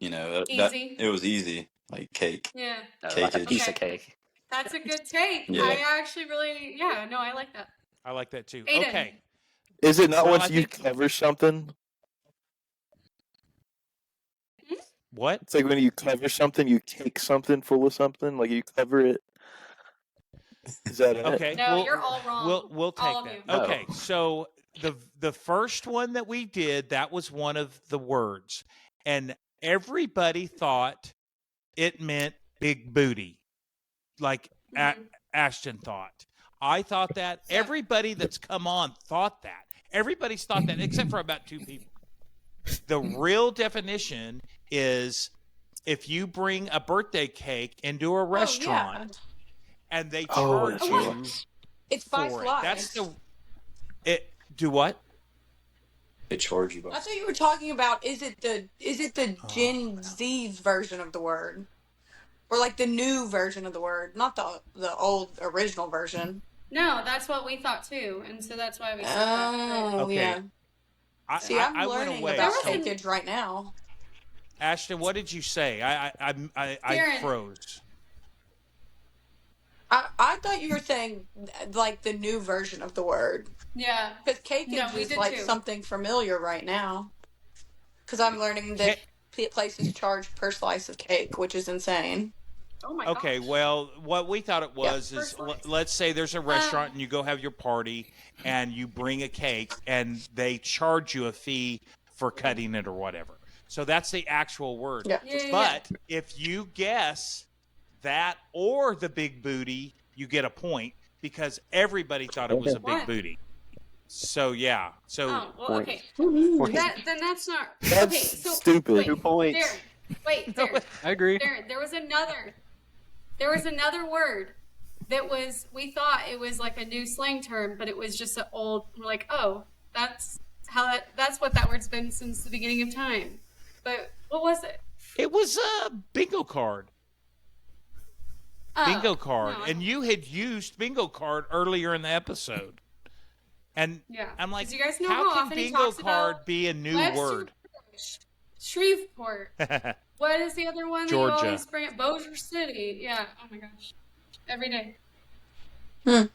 Easy. it was easy. Like cake. Yeah. Like a Cakeage. piece of Okay. cake. That's a good take. Yeah. I actually really, no, I like that. I like that too. Aiden. Okay. Is it not Well, once I you think- cover something? What? It's like when you cover something, you cake something full of something, like you cover it. Is that it? Okay. No, you're all wrong. We'll take All of that. you. No. Okay. So the first one that we did, that was one of the words, and everybody thought it meant big booty, like Ashton thought. I thought that. Everybody that's come on thought that. Everybody's thought that, except for about 2 people. The real definition is if you bring a birthday cake into a restaurant and they charge that's you right. It's by for it. slice. That's do what? They charge you. I thought you were talking about is it the Gen Z's version of the word, or like the new version of the word, not the old original version. No, that's what we thought too, and so that's why we said that. Oh Okay. yeah. See, I'm I went learning away. about So, cakeage right now. Ashton, what did you say? I Darren. froze. I thought you were saying like the new version of the word. Yeah. Because cakeage No, we is did like too. something familiar right now. Because I'm learning that places charge per slice of cake, which is insane. Oh my Okay, gosh. well, what we thought it was is, First slice. let's say there's a restaurant and you go have your party and you bring a cake and they charge you a fee for cutting it or whatever. So that's the actual word. Yeah. But if you guess that or the big booty, you get a point because everybody thought it was a big What? booty. So yeah. So Oh, well, okay. Point. Then that's not. That's okay, so stupid. Wait, 2 points. Darren, wait, Darren, I agree. Darren, there was another word that was, we thought it was like a new slang term, but it was just an old, we're like, oh, that's what that word's been since the beginning of time. But what was it? it was a bingo card. Oh, Bingo card. no, I And don't- you had used bingo card earlier in the episode. And Yeah. I'm like, 'Cause you guys know how how can often he bingo talks card about be a new Webster, word? Shreveport. What is the other one that Georgia. you always bring up? Bossier City. Yeah. Oh my gosh. Every day.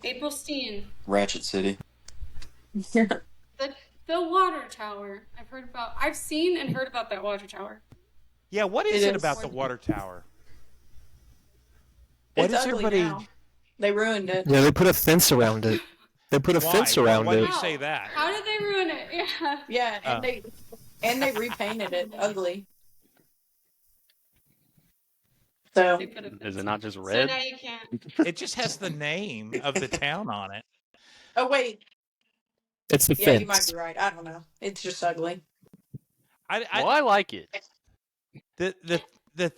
April Steen. Ratchet City. The water tower. I've seen and heard about that water tower. Yeah, what is It it is. about the water tower? It's What is ugly everybody? now. They ruined it. Yeah, they put a fence around it. They put a Why? fence around Why do it. you say that? How did they ruin it? Yeah. Yeah, and they repainted it ugly. So They put a Is it not just So red? now you can't. It just has the name of the town on it. oh wait, It's the yeah, you might fence. be right. I don't know. It's just ugly. Well, I like it. The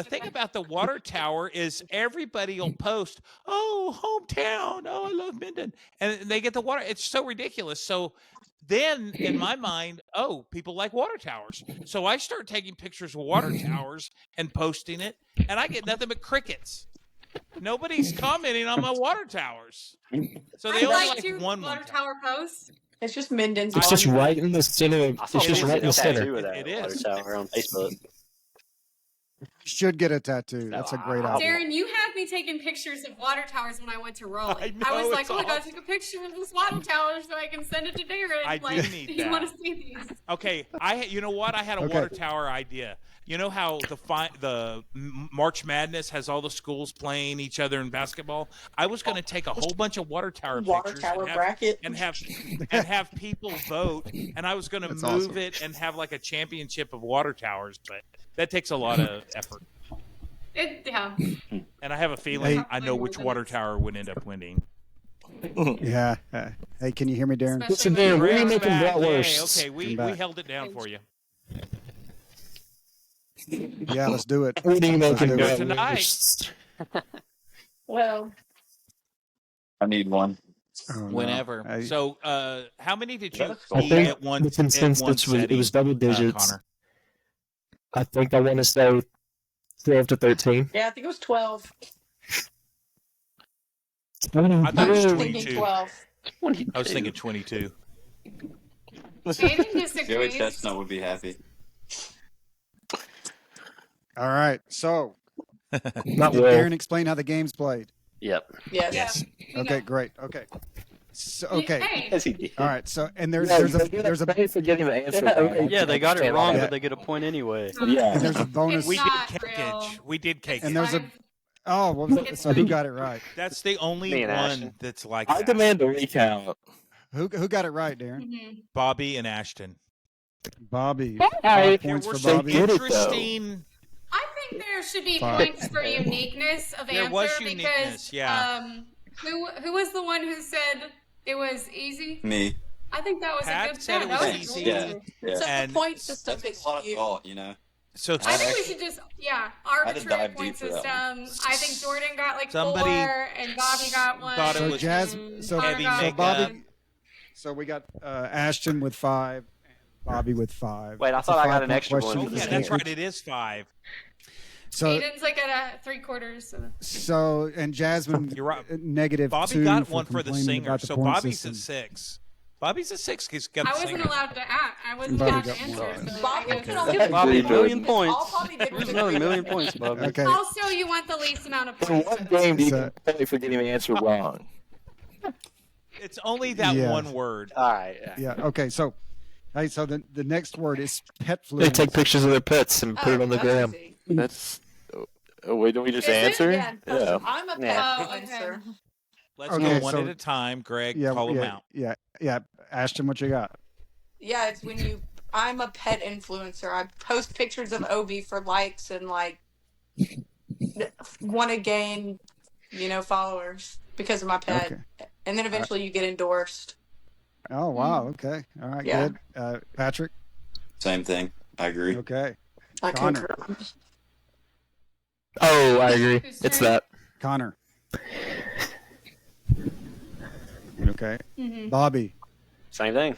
thing about the water tower is everybody will post, "Oh, hometown! Oh, I love Minden," and they get the water. It's so ridiculous. So then, in my mind, oh, people like water towers. So I start taking pictures of water towers and posting it, and I get nothing but crickets. Nobody's commenting on my water towers. So they I only like like to one water time. tower posts. It's just Minden's. It's just monument. right in the center. I saw It's just someone right in get the a center. tattoo of that It water is. tower on Facebook. Should get a tattoo. That's a great idea. Darren, you had me taking pictures of water towers when I went to Raleigh. I know, was like, it's oh, I gotta awesome. take a picture of this water tower so I can send it to Darren. I do like, need you that. want to see these? Okay, you know what? I had a Okay. water tower idea. You know how the March Madness has all the schools playing each other in basketball? I was going to take a whole bunch of water tower Water pictures tower and have, bracket. and have people vote, and I was going to That's move awesome. it and have like a championship of water towers, but that takes a lot of effort. Yeah. And I have a feeling Hey. I know which water tower would end up winning. Yeah. Hey, can you hear me, Darren? Especially Listen, when Darren, you're we're Brad's making back. that Hey, worse. okay, we back. held it down for you. Yeah, let's do it. Reading Let's making do it that tonight. worse. Well, I need one. Oh, no. Whenever. I- So, how many did you I eat think at one? the at one consensus was it setting, was double digits. Connor? I think I want to say 12 to 13. yeah, I think it was 12. I thought it was I'm 22. thinking 12. I was thinking 22. Aiden Joey disagrees. Chestnut would be happy. All right. So, Not did well. Darren explain how the game's played? Yep. Yes. You Okay, know. great. Okay. So, okay. Hey, Yes, he did. All right. So, and there's Yeah, there's a they there's a get for getting the answer. Yeah, wrong. okay. Yeah, they got it Understand wrong, that. but they get a point anyway. Yeah. and there's a bonus. We It's did not cakeage. real. We did cakeage. And there's a Five. oh well. So who got it right? That's the only Me and one Ashton. that's like I that. demand a recount. Who got it right, Darren? Mhm. Bobby and Ashton. Bobby. Hey. 5 There points were for some Bobby. Get it, though. interesting. I think there should be 5. points for uniqueness of There answer was because uniqueness, yeah. who was the one who said it was easy? Me. I think that was Pat a good said stat. it That was was a easy. great Yeah. answer. Yeah. So And the point system That's is a lot of skewed. thought, you know. So I think we actually- should just to arbitrary dive point deep for that system. I think Jordan got like Somebody 4 and Bobby got 1. thought it So was so, Connor heavy got so makeup. Bobby. So we got Ashton with 5, and Bobby with 5. Wait, I It's a thought I got an 5-point extra question one. Oh for yeah, this that's game. right. It is 5. So Aiden's like at a 3/4. so and Jasmine You're right. negative Bobby 2 got for one for the complaining singer. about the So point Bobby's system. at 6. Bobby's a 6. He's got I the wasn't same. allowed to act. I wasn't Bobby allowed to got answer. one. So Bobby I can guess. only Give Bobby Agree, a million Jordan. points. All Bobby did was There's another agree million with points, Bobby. Okay. Also, you want the least amount of In points. one game, do you So- can play for getting the answer wrong. It's only that Yeah. one word. All right. Yeah. Okay. So, hey, so the next word is pet They fluence. take pictures of their pets and put it on the that's gram. easy. That's. Oh, wait, don't we just Is it? answer? Yeah, Yeah. I'm a pet Yeah. Oh, okay. influencer. Let's Okay, go one so- at a time. Greg, Yeah. call them Yeah. out. Yeah. Ashton, what you got? Yeah, it's when you. I'm a pet influencer. I post pictures of Obi for likes and like want to gain, followers because of my pet, Okay. and then eventually you get endorsed. Oh wow. Okay. All right. Yeah. Good. Patrick. Same thing. I agree. Okay. I Connor. concur. Oh, I agree. Whose It's turn? that. Connor. Okay. Mhm. Bobby. Same thing.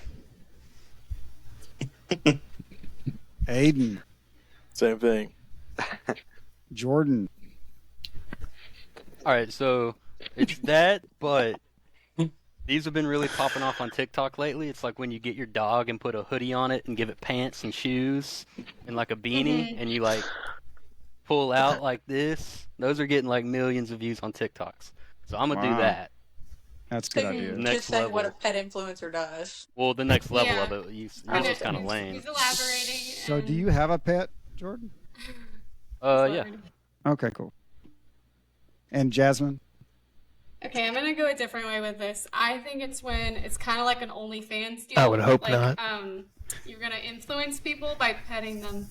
Aiden. Same thing. Jordan. All right, so it's that, but these have been really popping off on TikTok lately. It's like when you get your dog and put a hoodie on it and give it pants and shoes and like a beanie, and you like pull out like this. Those are getting like millions of views on TikToks. So I'm gonna do Wow. that. That's a So good you idea. Next just said what a level. pet influencer does. Well, the next level Yeah. of it, yours Okay. is kind of lame. He's elaborating. So, do you have a pet, Jordan? Yeah. Okay. Cool. And Jasmine. Okay, I'm gonna go a different way with this. I think it's when it's kind of like an OnlyFans deal. I would hope like, not. You're gonna influence people by petting them.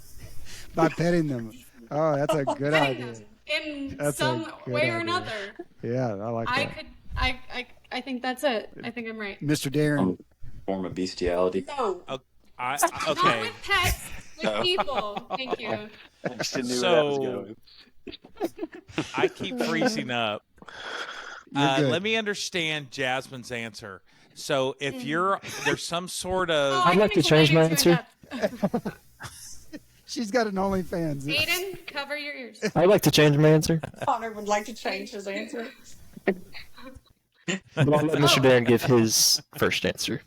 By petting them. Oh, that's a good Petting idea. them in That's a some good way or idea. another. Yeah, I like I that. could. I think that's it. I think I'm right. Mr. Darren. Form of bestiality. No. I, Not okay. with pets, with Oh. people. Thank you. I just knew where that was So going. I keep freezing up. You're good. Let me understand Jasmine's answer. So if there's some sort Oh, of I I'd like can to change my explain answer. it to She's got an OnlyFans. Aiden, cover your ears. I'd like to change my answer, Connor would like to change his answer. but I'll let Mr. Darren give his first answer.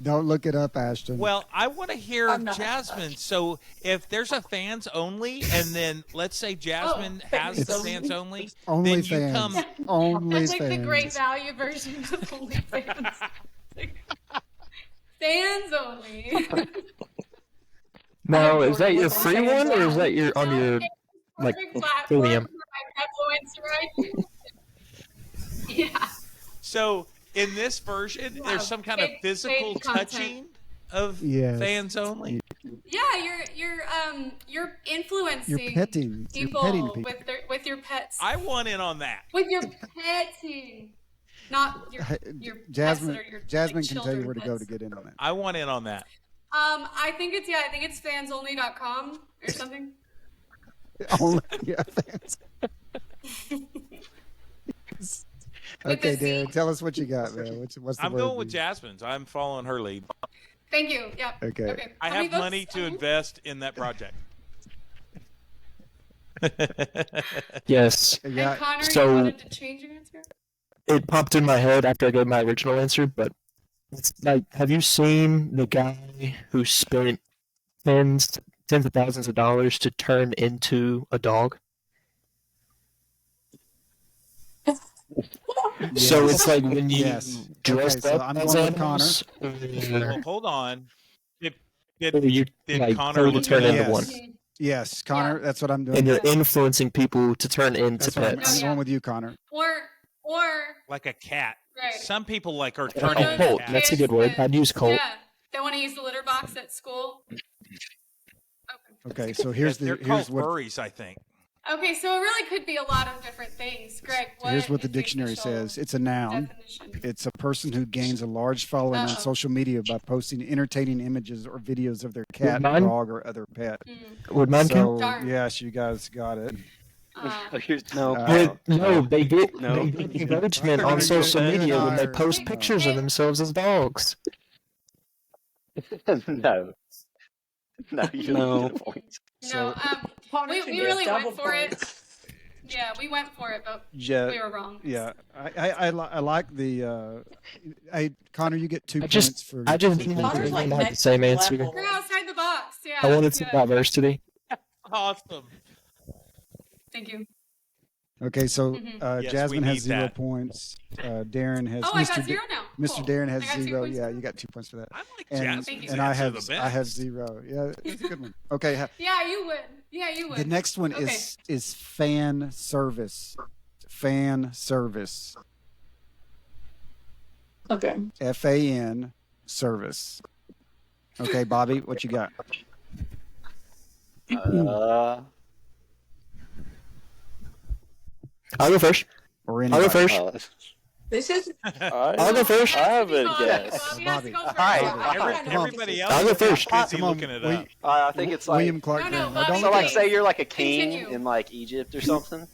Don't look it up, Ashton. well, I want to hear I'm not. Jasmine. So if there's a fans only, and then let's say Jasmine has the fans fans only, OnlyFans. then you come. OnlyFans. That's like the great value version of OnlyFans. Fans only. Now, is that your free one or is that your on your like Perfect platform premium? for my influencer. Yeah. So in this version, Wow, there's some kind of fake- physical fake content. touching of Yes. fans only. Yeah, you're influencing You're petting. You're people, petting people. with your pets. I want in on that. With your petting. Not your Jasmine. pets that are your Jasmine like, can tell you children where to go pets. to get in on that. I want in on that. I think it's fansonly.com or something. Only, yeah, fans. Okay, the Darren, Z. tell us what you got, man. What's the I'm word? going with Jasmine's. I'm following her lead. Thank you. Yep. Okay. I How many have votes? money to invest in that project. Yes. Yeah. And Connor, so- you wanted to change your answer? It popped in my head after I gave my original answer, but it's like, have you seen the guy who spent tens of thousands of dollars to turn into a dog? So it's like when you Yes. dress Okay, so up I'm as going with animals, Well, hold on. or Did you like Connor totally look turn it into up? one, Yes, Connor, that's what I'm doing. and you're influencing people to turn into That's what I'm pets. going with you, Connor. Or Like a cat. right. Some people like are A turning into cult. cats. That's a good word. I'd use cult. Yeah. They want to use the litter box at school. Okay, so here's They're here's called what furries, I think. Okay, so it really could be a lot of different things. Greg, here's what the is dictionary official says. It's a noun. definition? It's a person who gains a large following on Uh-oh. social media by posting entertaining images or videos of their cat, mine? dog, or other pet. Would mine count? So Darn. yes, you guys got it. No. No, they get No. they get encouragement on social media when they post pictures of themselves as dogs. No. No, you No. don't get a point. No, Connor we should we get really double went for it. points. Yeah, we went for it, but Ja- we were wrong. Yeah, I like the. Hey, Connor, you get 2 I points just for. I just didn't want Connor's to like have the next same answer. level. You're outside the box. Yeah. I wanted some yeah. diversity. Awesome. Thank you. Okay, so Mhm. Yes, we Jasmine has need 0 that. points. Darren has. Oh, I Mr. got 0 now. Mr. Cool. Darren has I got 2 0. points Yeah, for you got 2 points for that. I like And Jasmine's and I answer have the I have best. 0. Yeah, that's a good one. Okay, Yeah, you win. Yeah, you win. the next one Okay. is fan service. Fan service. Okay. FAN service. Okay, Bobby, what you got? I'll go first. Or I'll go anybody? first. This is. I'll go first. I have a Bobby. guess. Bobby has to go first. Alright. I Every- kinda everybody know. else I'll go is first. busy Come on, looking it we- up. I think it's like William Clark. No, Graham. Bobby, Don't so like please. say you're like a king Continue. in like Egypt or something.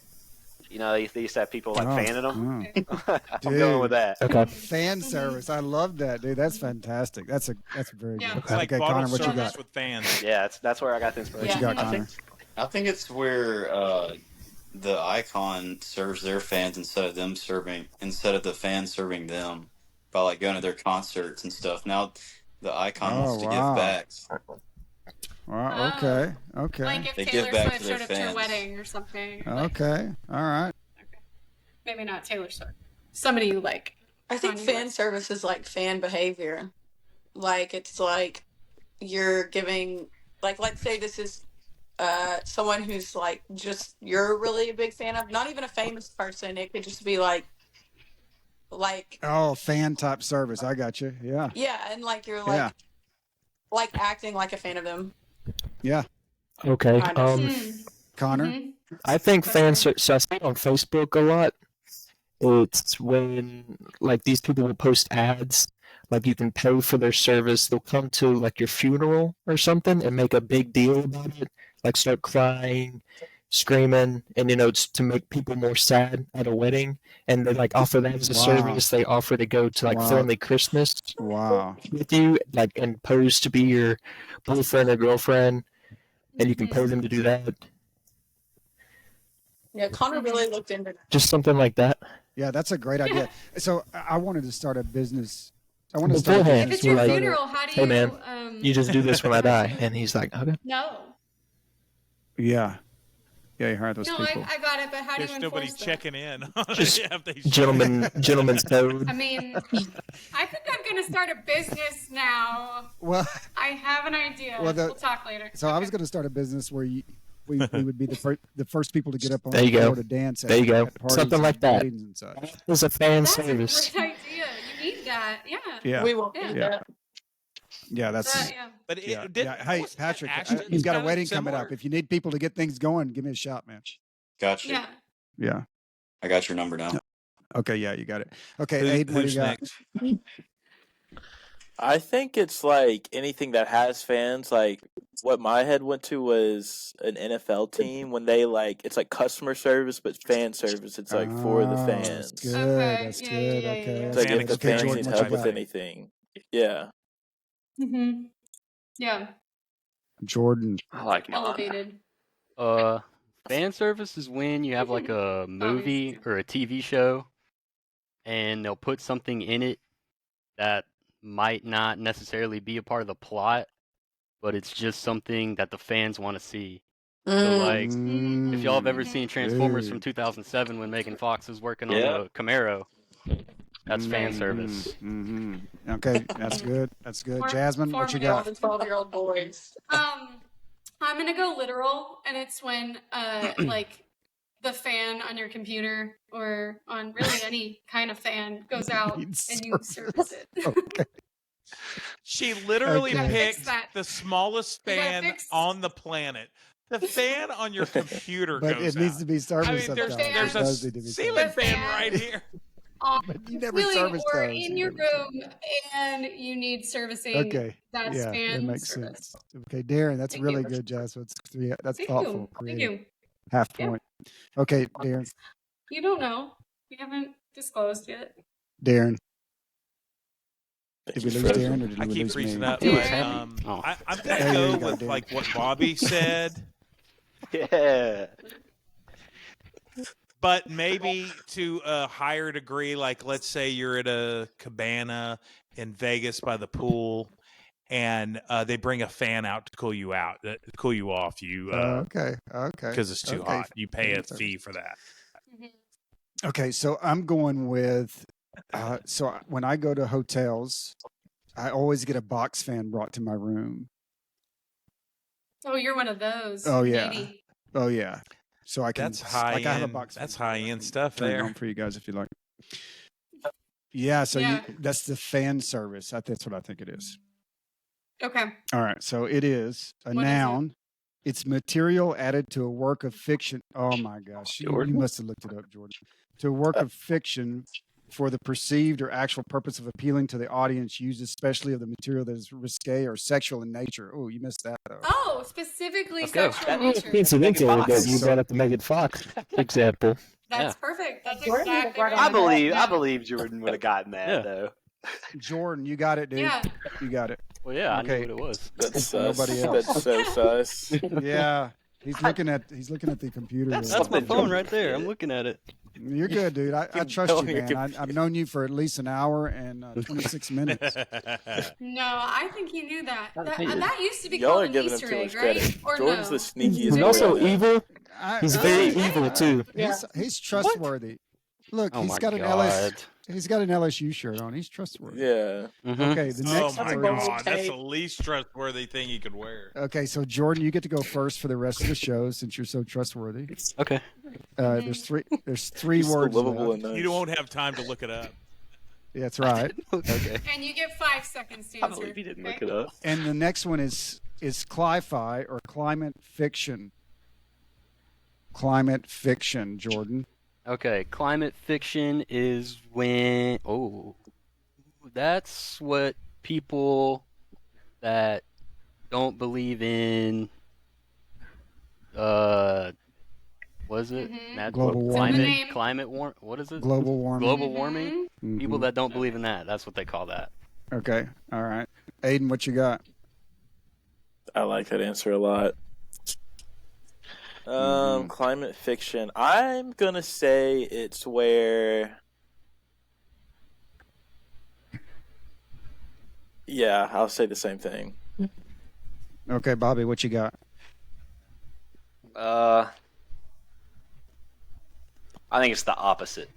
You know, they used to have people like Oh, fanning them. oh. I'm going with that. Okay. Fan service. I love that, dude. That's fantastic. That's very Yeah. good. It's like Okay, bottle Connor, what you service got? with fans. Yeah, that's where I got the What inspiration. you got, Yeah. Connor? I think it's where the icon serves their fans instead of the fans serving them by like going to their concerts and stuff. Now the icon Oh, wants to wow. give back. Wow, okay, okay, Like if They Taylor give back Swift to their showed up to your fans. wedding or something. Like, okay. All right. maybe not Taylor Swift. Somebody you like. I think on your fan list. service is like fan behavior. Like it's like you're giving, like let's say this is someone who's like just you're really a big fan of, not even a famous person. It could just be like Oh, fan type service. I got you. Yeah, yeah, and like you're yeah, like acting like a fan of them. yeah. Okay. Kind of. Connor. Mhm. I think fans. So I see it on Facebook a lot. It's when like these people will post ads, like you can pay for their service. They'll come to like your funeral or something and make a big deal about it, like start crying, screaming, and it's to make people more sad at a wedding. And they like offer that as a Wow. service. They offer to go to like Wow. family Christmas Wow. with you, like and pose to be your boyfriend or girlfriend, and you can Mhm. pay them to do that. Yeah, Connor really looked into that. Just something like that. Yeah, that's a great idea. So I wanted to start a business. I wanted to start a Beforehand, If business it's your Like, funeral, how do hey, you? man, You just do this when I die, and he's like, okay. No. Yeah. Yeah, you hire those No, people. I got it, but how do There's you nobody enforce that? checking in. Just Yeah, if they show Gentleman's code. I mean, I think I'm gonna start a business now. Well, I have an idea. Well, We'll talk later. so I was going to start a business where we would be the first people to get up on There you the go. floor to dance. There you go. at parties Something and like that. weddings and such. It's a fan That's service. a great idea. You need that. Yeah. Yeah. We won't Yeah. do Yeah. that. Yeah, that's. Yeah. But it Yeah, did. yeah. Hey, wasn't that Patrick, Ashton's he's got a kinda wedding coming similar? up. If you need people to get things going, give me a shot, man. Gotcha. Yeah. Yeah. I got your number now. Okay. Yeah, you got it. Okay, Who- Aiden, what do who's you got? next? I think it's like anything that has fans. Like what my head went to was an NFL team when they like it's like customer service but fan service. It's like for the Oh, fans. That's good. Okay, That's yeah, good. yeah, Okay. yeah. It's like Fan if the Okay, fans Jordan, need what help you with got? anything. Yeah. Mm-hmm. Yeah. Jordan. I like mine. Elevated. Fan service is when you have like a movie or a TV show, and they'll put something in it that might not necessarily be a part of the plot, but it's just something that the fans want to see. So like, if y'all have ever seen Transformers from 2007 when Megan Fox was working on Yeah. the Camaro, that's fan service. Mm-hmm. Okay, that's good. That's good. For- Jasmine, for what you me, All got? the 12-year-old boys. I'm gonna go literal, and it's when like the fan on your computer or on really any kind of fan goes out and you service it. Okay. She literally Okay. Fix picked that. the smallest You gotta fan fix- on the planet. The fan on your computer But goes it needs out. to be serviced I mean, there's, sometimes. there's It a does need to be ceiling serviced. fan fan. right here. But you never Really, service or those. in You your never service- room and you need servicing. Okay. That's Yeah, fan that makes service. sense. Okay, Darren, that's Thank really you. good, Jasmine. That's Thank thoughtful. you. Thank Creative. you. Half Yeah. point. Okay, Darren. You don't know. We haven't disclosed yet. Darren. Did we lose Frozen. Darren or did I we keep lose freezing me? up. Darren. But, Oh. I'm There gonna you go go, with Darren. like what Bobby said. Yeah. but maybe to a higher degree, like let's say you're at a cabana in Vegas by the pool, and they bring a fan out to cool you off. You Okay. because it's too Okay. hot. You pay a Fan service. fee for that. Okay, so I'm going with. When I go to hotels, I always get a box fan brought to my room. Oh, you're one of those. Oh yeah. Needy. Oh yeah. So I can. That's high like I have a end. box. That's fan high that I end can stuff turn there. on for you guys if you like. Yeah. So Yeah. that's the fan service. That's what I think it is. Okay. All right. So it is a What is it? noun. It's material added to a work of fiction. Oh my gosh. You Jordan? must have looked it up, Jordan. To a work of fiction for the perceived or actual purpose of appealing to the audience, used especially of the material that is risque or sexual in nature. Oh, you missed that though. Oh, specifically Let's go. sexual nature. Incidental Fox. that you brought up the Megan Fox example. That's perfect. That's Jordan would have exactly brought right. it I up. believe Yeah. Jordan would have gotten that Yeah. though. Jordan, you got it, dude. Yeah. You got it. Well, yeah, Okay. I knew what it was. That's sus. Nobody else. That's so sus. Yeah. He's looking at the computer. That's there. my phone right there. I'm looking at it. You're good, dude. I trust know you, you're man. I've known you for at least an hour and 26 minutes. No, I think you knew that. think- That used to be Y'all called are an giving him Easter too egg, much right? credit. Or Jordan's no? the sneakiest. He's boy also I know. evil. He's very Yeah. evil too. He's trustworthy. Look, Oh he's my got an god. He's got an LSU shirt on. He's trustworthy. Yeah. Mhm. Okay, the Oh next my word god, is- that's the least trustworthy thing you could wear. Okay, so Jordan, you get to go first for the rest of the show since you're so trustworthy. Okay. There's three He's so words lovable left. and nice. You don't have time to look it up. That's right. Okay. And you get 5 seconds to I answer. believe he didn't okay? look it up. And the next one is cli-fi or climate fiction. Climate fiction, Jordan. Okay. Climate fiction is when. Oh, that's what people that don't believe in. What is it? Mhm. Global warming. It's in the name. Climate warm. What is it? Global warming. Global warming. Mhm. People Mhm. that don't believe in that. That's what they call that. Okay. All right. Aiden, what you got? I like that answer a lot. Climate fiction. I'm gonna say it's where. Yeah, I'll say the same thing. Okay, Bobby, what you got? I think it's the opposite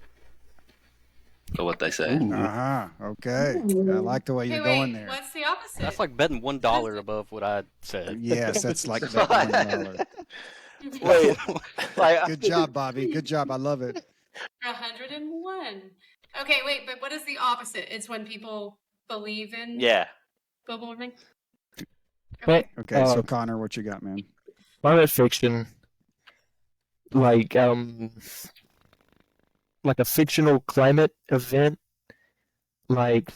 of what they say. Uh-huh. Okay. I like the way Okay, you're wait, going there. what's the opposite? That's like betting $1 above what I said. Yes, that's like $1. Wait, Good job, Bobby. Good job. I love it. 101. Okay, wait, but what is the opposite? It's when people believe in Yeah. global warming? But, Okay, so Connor, what you got, man? climate fiction, like a fictional climate event. Like,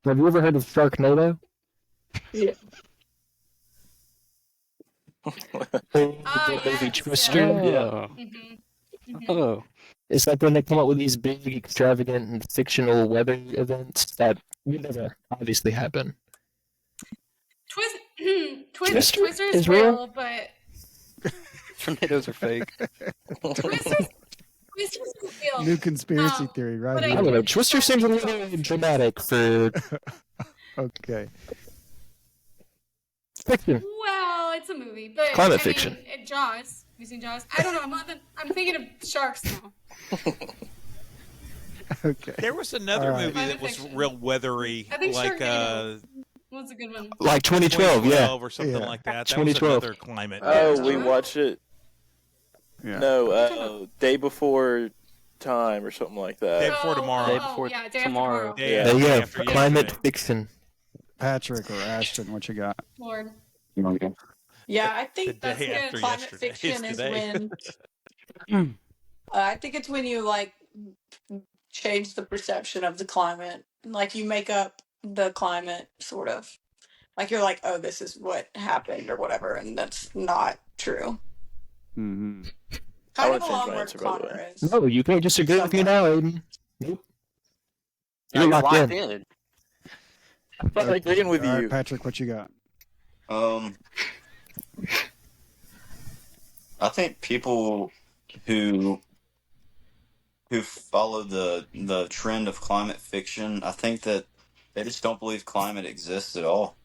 have you ever heard of Sharknado? Yeah. The movie yes. Twister. Yeah. Mhm. Oh. It's like when they come up with these big, extravagant, and fictional weather events that would never obviously happen. Twister Twister's is real, real? but Tornadoes are fake. Twister's real. New conspiracy Um, theory, right? but I don't know. Twister seems a little dramatic for Okay. fiction. Well, it's a movie, but Climate I fiction. Mean, Jaws. Have you seen Jaws? I don't know. I'm thinking of sharks now. Okay. There was another All right. movie that was Fiction. real weathery, I think like Sharknado. What's a good one? Like 2012, yeah. or something Yeah. like that. That 2012. was another climate. Oh, movie. we watch it. Yeah. No, Day Before Time or something like Day that. Before tomorrow. Day before yeah, day tomorrow. After Day Yeah. There you after- go. after Climate yesterday. fiction. Patrick or Ashton, what you got? Lord. Yeah, I The think that's day good. after Climate yesterday is fiction is today. when I think it's when you like change the perception of the climate, like you make up the climate, sort of. Like you're like, oh, this is what happened or whatever, and that's not true. Mm-hmm. Kind wanna of change along my where answer, by the Connor way. is. No, you can't disagree with me now, Aiden. Nope. Now You're you're locked locked in. in. I'm not agreeing with All right, you. Patrick, what you got? I think people who who follow the trend of climate fiction, I think that they just don't believe climate exists at all.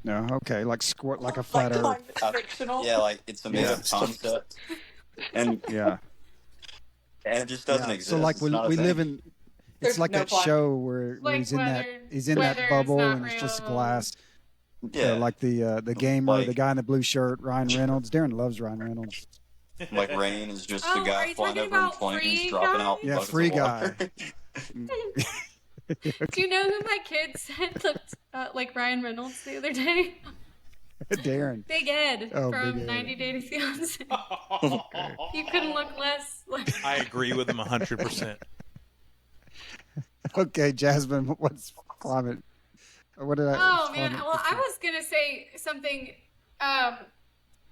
No, okay, like squirt, like a Like flat Earth. climate fictional. Yeah, like it's a made Yeah. up concept, and Yeah, it just doesn't yeah. exist. So like It's not a we thing. live in. There's It's like no that climate. show where Like he's in that weather is bubble not and it's just real. glass. Yeah, Like the gamer, Like- the guy in the blue shirt, Ryan Reynolds. Darren loves Ryan Reynolds. like rain is just Oh, a guy are you flying talking over in about planes, Free dropping Guy? out Yeah, buckets Free of water. Do you know who my kid said looked like Ryan Reynolds the other day? Darren. Big Ed Oh, from Big Ed. 90 Day to Fiance. You couldn't look less like. I agree with him 100%. Okay, Jasmine, what's climate? What did I? Oh man, climate well I fiction? was gonna say something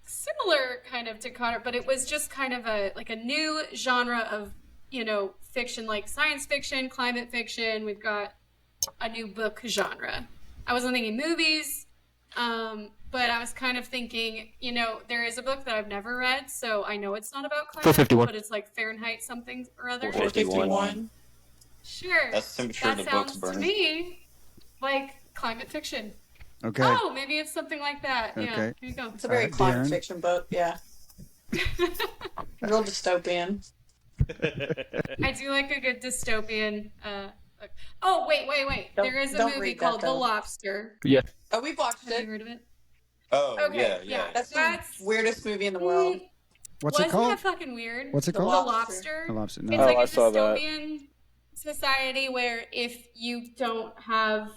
similar kind of to Connor, but it was just kind of a new genre of fiction, like science fiction, climate fiction. We've got a new book genre. I wasn't thinking movies, but I was kind of thinking, there is a book that I've never read, so I know it's not about climate, 451. but it's like Fahrenheit something or other. 451. Sure. That's the temperature That the sounds book's to burning. me like climate fiction. Okay. Oh, maybe it's something like that. Yeah, Okay. here you go. It's a very Alright, climate Darren. fiction book. Yeah. Real dystopian. I do like a good dystopian. Book. Oh, wait. There is a Don't movie read that, called The though. Lobster. Yeah. Oh, we've watched Have you it. heard of it? Oh, Okay, yeah. That's That's the weirdest movie in the world. What's it Wasn't called? that fucking weird? What's it The called? The Lobster. Lobster. The Lobster. It's No. like I a saw that. dystopian society where if you don't have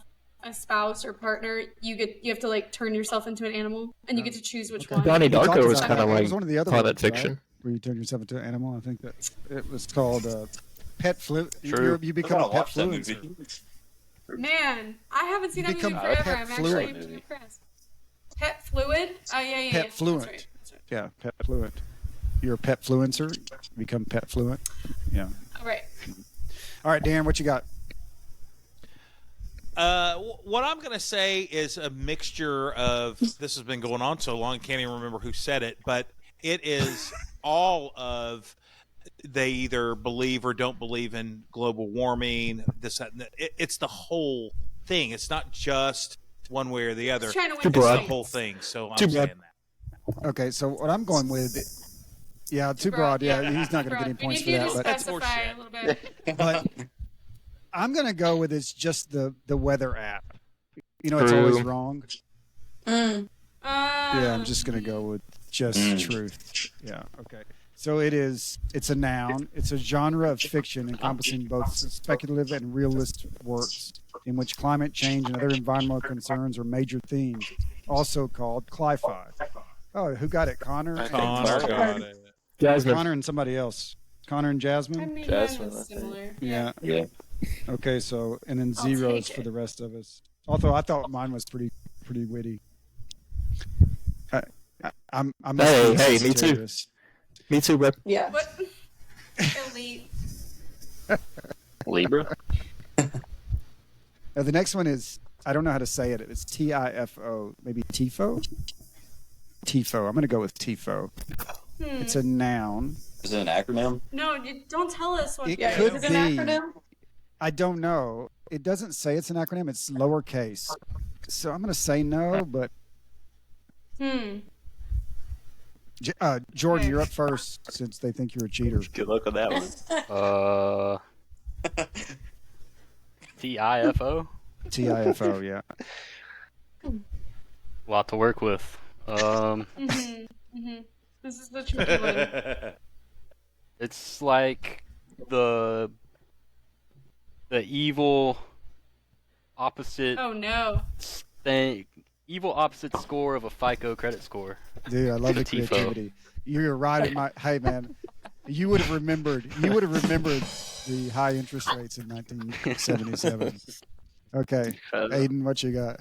a spouse or partner, you have to like turn yourself into an animal, and you get to choose which one. Donnie We talked Darko was about kind that. of It like was one of the other climate ones, right? fiction. Where you turn yourself into an animal. I think that it was called pet flu. True. You I become gotta a pet watch that fluencer. movie. Man, I haven't seen You that movie become forever. pet I'm fluid. actually impressed. Pet fluid? Oh yeah. Pet That's fluent. right. That's right. Yeah, pet fluent. You're a pet fluencer. You become pet fluent. Yeah. All right. All right, Darren, what you got? What I'm going to say is a mixture of, this has been going on so long, I can't even remember who said it, but it is all of, they either believe or don't believe in global warming, this, that, and that. It's the whole thing. It's not just one way or the other. Just trying to It's win the broad. whole thing. So I'm Too saying broad. that. Okay, so what I'm going with, yeah, too broad. Yeah, he's not going to get any We points need for you to that. That's specify horseshit. a little bit. But I'm going to go with it's just the weather app. You know, it's always True. wrong. Mm. Yeah, I'm just going to go with just truth. Yeah, okay. So it's a noun. It's a genre of fiction encompassing both speculative and realist works in which climate change and other environmental concerns are major themes, also called cli-fi. Oh, who got it? Connor? I think Connor Connor. got it. Jasmine. Connor and somebody else. Connor and I Jasmine? mean, Jasmine, mine was I think. similar. Yeah. Yeah. Okay, so and then I'll zeros take for it. the rest of us. Although I thought mine was pretty witty. I'm Hey, me too. Sagittarius. Me too, bro. Yeah. What? Elite. Libra. The next one is I don't know how to say it. It's TIFO, maybe TIFO. TIFO. I'm going to go with TIFO. It's a noun. Is it an acronym? No, don't tell us what. It Yeah. could Is it be. an acronym? I don't know. It doesn't say it's an acronym. It's lowercase. So I'm going to say no, but Jordan, Okay. you're up first since they think you're a cheater. Good luck with that one. TIFO. TIFO, yeah. Lot to work with. This is the tricky one. It's like the evil opposite Oh no. thing, evil opposite score of a FICO credit score. Dude, I love the TIFO. creativity. You're right at my. Hey, man, you would have remembered. You would have remembered the high interest rates in 1977. Okay, Aiden, what you got?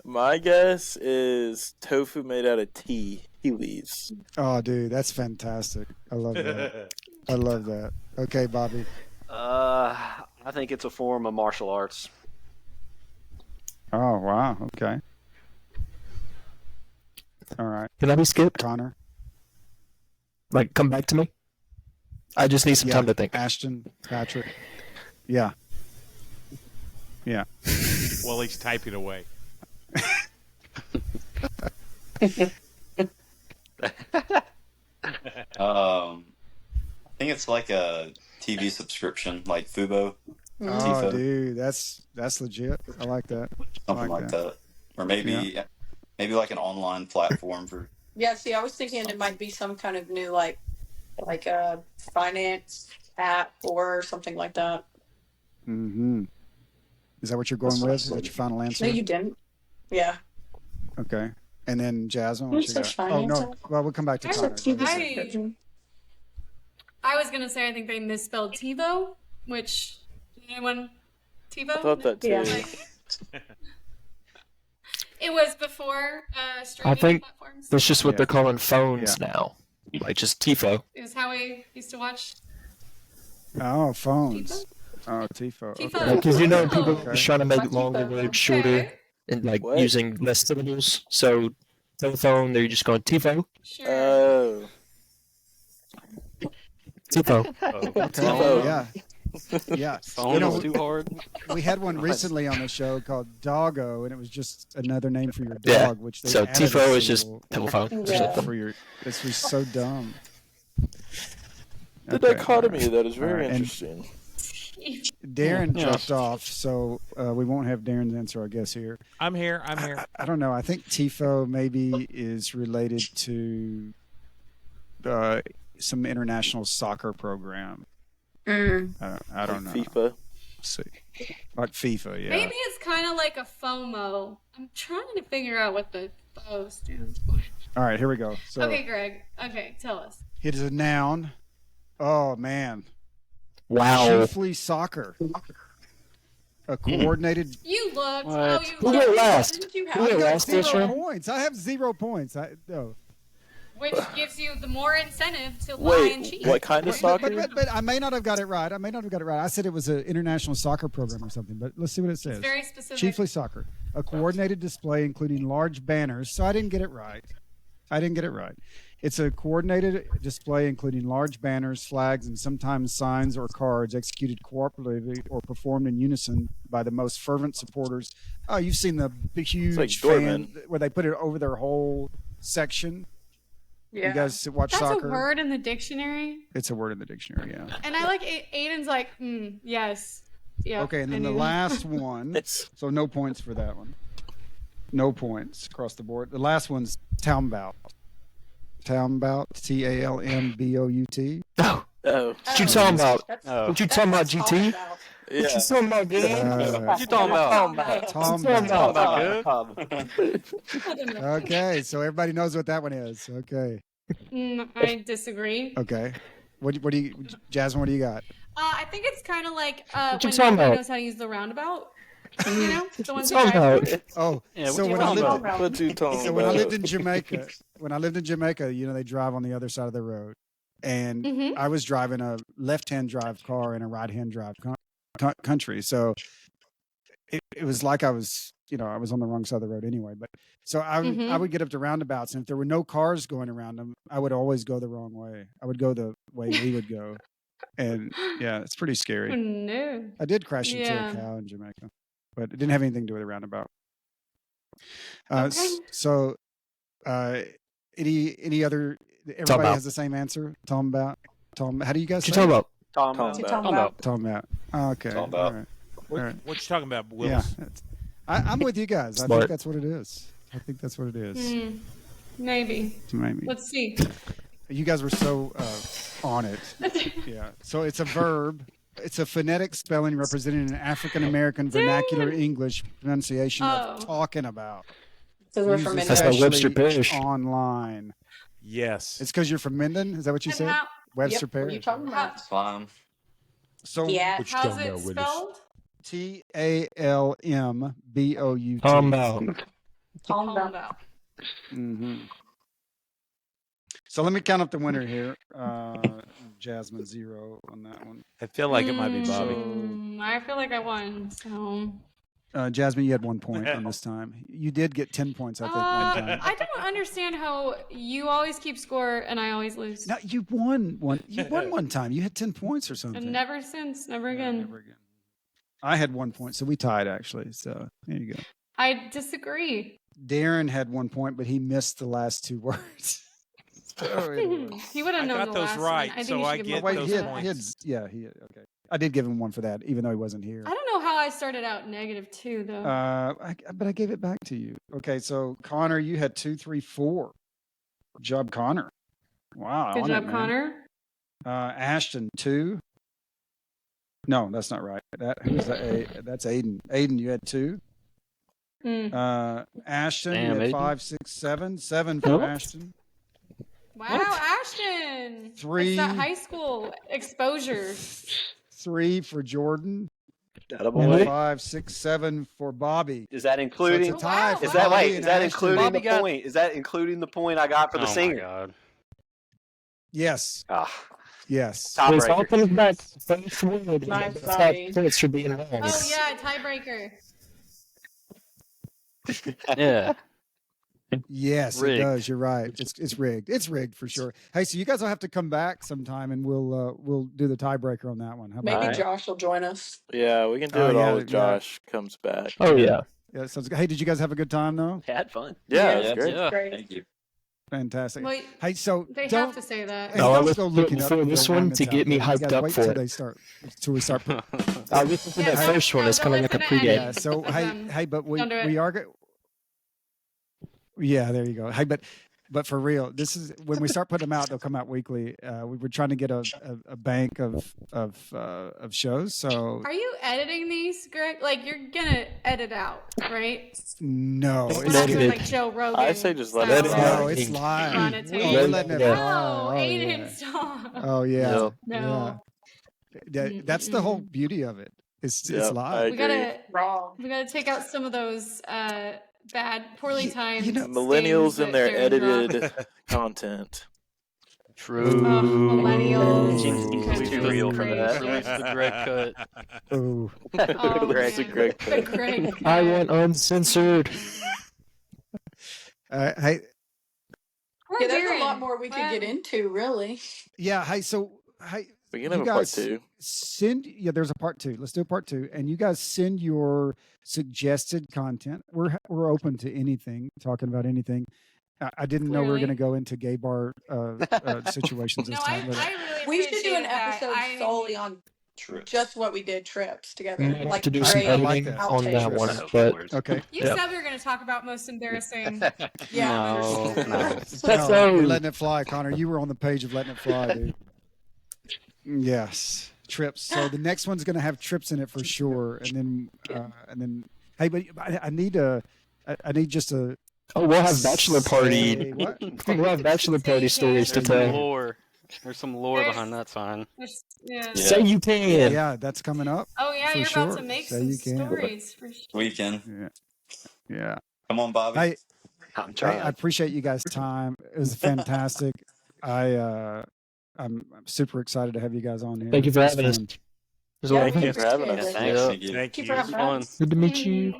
My guess is tofu made out of tea leaves. Oh, dude, that's fantastic. I love that. I love that. Okay, Bobby. I think it's a form of martial arts. Oh, wow. Okay. All right, Can I be skipped? Connor. Like, come back to me? I just need some time to think. Ashton, Patrick. Yeah. Yeah. Well, he's typing away. I think it's like a TV subscription, like Fubo. Oh, Tifo. dude, that's legit. I like that. Something like that. Or maybe like an online platform for. Yeah, see, I was thinking it might be some kind of new like a finance app or something like that. Mm-hmm. Is that what you're going with? Is that your final answer? No, you didn't. Yeah. Okay. And then Jasmine, what you Such got? Oh finance no. app. Well, we'll come back to Connor. I was gonna say I think they misspelled TiVo, which anyone TiVo? I thought that too. Yeah. It was before streaming I think platforms. that's just what they're calling phones now. Like just TiVo. It was how we used to watch. Oh, phones. Oh, Tifo. Tifo. Because people Okay. are trying to make longer words shorter and What? using less syllables. So telephone, they're just going TiVo. Sure. Oh. TiVo. Tifo, yeah. Yeah. Phone is too hard. We had one recently on the show called Doggo, and it was just another name for your dog, Yeah. which they So added a TiVo is just syllable telephone. Yeah. for your. This was so dumb. The Okay, dichotomy of that is all very right, and interesting. Darren Yeah. dropped off, so we won't have Darren's answer, I guess, here. I'm here. I don't know. I think Tifo maybe is related to some international soccer program. I don't know. FIFA. See. Like FIFA, yeah. Maybe it's kind of like a FOMO. I'm trying to figure out what the FO stands for. All right, here we go. So Okay, Greg. Okay, tell us. it is a noun. Oh, man. Wow. Chiefly soccer. A coordinated. You looked. What? Oh, you Who looked. went last? Didn't you Who have went it? last this Zero round? points. I have 0 points. No. Which gives you the more incentive to lie and Wait, cheat. what kind of soccer? But I may not have got it right. I said it was an international soccer program or something, but let's see what it says. It's very specific. Chiefly soccer. A coordinated display including large banners. So I didn't get it right. It's a coordinated display including large banners, flags, and sometimes signs or cards executed cooperatively or performed in unison by the most fervent supporters. Oh, you've seen the big, huge like fan Dortmund. where they put it over their whole section. Yeah. You guys watch That's soccer? a word in the dictionary. It's a word in the dictionary, yeah. And I like Aiden's like, yes. Yeah. Okay, and I then the knew. last one. So no points for that one. No points across the board. The last one's Townbout. Townbout, Talmbout. Oh, Oh. what you talking about? Oh. What you talking about, GT? Yeah. What you talking about, man? What you talking about? Townbout. Okay, so everybody knows what that one is. Okay. I disagree. Okay. What do you, Jasmine? What do you got? I think it's kind of like you when talking nobody about? knows how to use the roundabout. You know, the ones who Talking drive about? through. Oh, Yeah, what so you when I talking lived, about? What you talking so when I about? lived in Jamaica, you know, they drive on the other side of the road, and Mhm. I was driving a left-hand drive car in a right-hand drive country, so it was like I was, you know, I was on the wrong side of the road anyway. But so I would get up to roundabouts, and if there were no cars going around them, I would always go the wrong way. I would go the way we would go, and yeah, it's pretty Oh, scary. no. I did crash into Yeah. a cow in Jamaica, but it didn't have anything to do with a roundabout. Okay. So, any other? Everybody about. has the same answer. Tom, how do you guys What you say talking about? Townbout. Tom about. Oh, okay. Tom All about. right. What, All right. what you talking about, Willis? Yeah. I'm with you guys. I Smart. think that's what it is. Maybe. Maybe. Let's see. You guys were so on it. Yeah. So it's a verb. It's a phonetic spelling representing an African American vernacular English pronunciation of talking about. Because we're from Used That's Minden. by Webster especially Parish. online. Yes. It's because you're from Minden. Is that what you And said? how, Webster Yep, what are you Parish. talking about? It's fine. So Yeah. how's it spelled? Talmbout. Townbout. Mm-hmm. So let me count up the winner here. Jasmine 0 on that one. I feel like it might be Bobby. I feel like I won. So Jasmine, you had 1 point on this time. You did get 10 points, I think, one time. I don't understand how you always keep score and I always lose. No, you won one. You won one time. You had 10 points or something. And never since, never again. Never again. I had 1 point, so we tied actually. So there you go. I disagree. Darren had 1 point, but he missed the last 2 words. He would have known got the those last right, one. I think so you should I give get him a those point for points. that. Okay. I did give him one for that, even though he wasn't here. I don't know how I started out -2 though. But I gave it back to you. Okay, so Connor, you had 2, 3, 4. Good job, Connor. Wow. Good on job, it, man. Connor. Ashton, 2. No, that's not right. Who's that? That's Aiden. Aiden, you had 2. Ashton, Damn, you had Aiden. 5, 6, 7. 7 for Ashton. Wow, Ashton. 3. It's that high school exposure. 3 for Jordan. Attaboy. 5, 6, 7 for Bobby. Is that including? So it's a tie for Is that Bobby wait? and Is that Ashton. including Bobby the got- point? Is that including the point I got for the Oh my singer? god. Yes. Ah, Yes. It's all tiebreaker. comes back to first word. Nice, That's how Bobby. points should be involved. Oh yeah, tiebreaker. Yeah. Yes, Rigged. it does. You're right. It's rigged. It's rigged for sure. Hey, so you guys will have to come back sometime, and we'll do the tiebreaker on that one. How about Maybe that? Josh will join us. Yeah, we can do Oh, it yeah, all with yeah. Josh comes back. Oh yeah. Yeah, sounds good. Hey, did you guys have a good time though? Had fun. Yeah, Yeah, it's great. Yeah. Great. Thank you. Fantastic. Well, Hey, so they don't have to say that. hey, No, I don't listened go to it looking up before this the one alignments to out get me there. You hyped guys up wait for till it. till we start. I listened to Yeah, the don't- first one. no, It's kind of don't like a listen to pregame. Yeah. So hey, but Don't do it. we are. Yeah, there you go. Hey, but for real, this is when we start putting them out. They'll come out weekly. We were trying to get a bank of shows. So Are you editing these, Greg? Like you're gonna edit out, right? no, It's We're it's not doing edited. like Joe Rogan. I say just let style. it fly. no, it's Run live. it, Oh, take we're it. letting it Yeah. fly. No, Oh, Aiden, yeah. stop. Oh yeah. Yep. No. Yeah. That's the whole beauty of it. It's Yep, live. We gotta Raw. take out some of those bad, poorly timed you know, Millennials stings and that their Darren dropped. edited content. True. Millennials. Jinx That's is too really real for great. that. Release the Greg cut. Oh. Oh, Greg, man. Greg The cut. Greg I cut. want uncensored. Hey, Poor Yeah, there's a Darren. lot more we could get into, really. yeah. Hey, so hey, We can you have a part guys 2. send. Yeah, there's a part 2. Let's do a part 2, and you guys send your suggested content. We're open to anything, talking about anything. I didn't know we were Clearly. going to go into gay bar situations No, this time. but- I really We should do an appreciated that. episode solely on Trips. just what we did trips together. Might have Like to do I- some great I like editing that. on that outtakes. one, Of but course. Okay. You Yep. said we were going to talk about most embarrassing. Yeah. No, no. let's No, go. we're letting it fly, Connor. You were on the page of letting it fly, dude. Yes, trips. So the next one's going to have trips in it for sure, and then. Hey, but I need just a. Oh, we'll have bachelor Say party. what? We'll have bachelor party stories to There's some tell. lore. There's some lore There's- behind that sign. Yeah. Say you can. Yeah, that's coming up. Oh yeah, For you're about to sure. make Say some you can. stories for sure. Weekend. Yeah. Come on, Bobby. Hey, I'm trying. I appreciate you guys' time. It was fantastic. I'm super excited to have you guys on here. Thank you for It's having us. fun. As Yeah, well. we Thanks for having appreciate us. it. Thanks. Yeah. Thank you. Thank Keep you. it It was having fun. us. Good to meet you.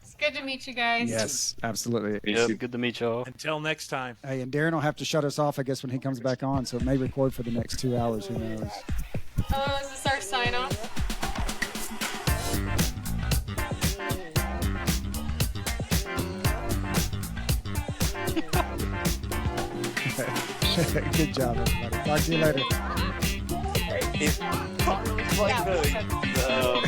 It's good to meet you guys. Yes, absolutely. Yep. Good to meet y'all. Until next time. Hey, and Darren will have to shut us off, I guess, when he comes back on. So it may record for the next 2 hours. Who knows? Oh, is this our sign off? Good job, everybody. Talk to you later. It's like the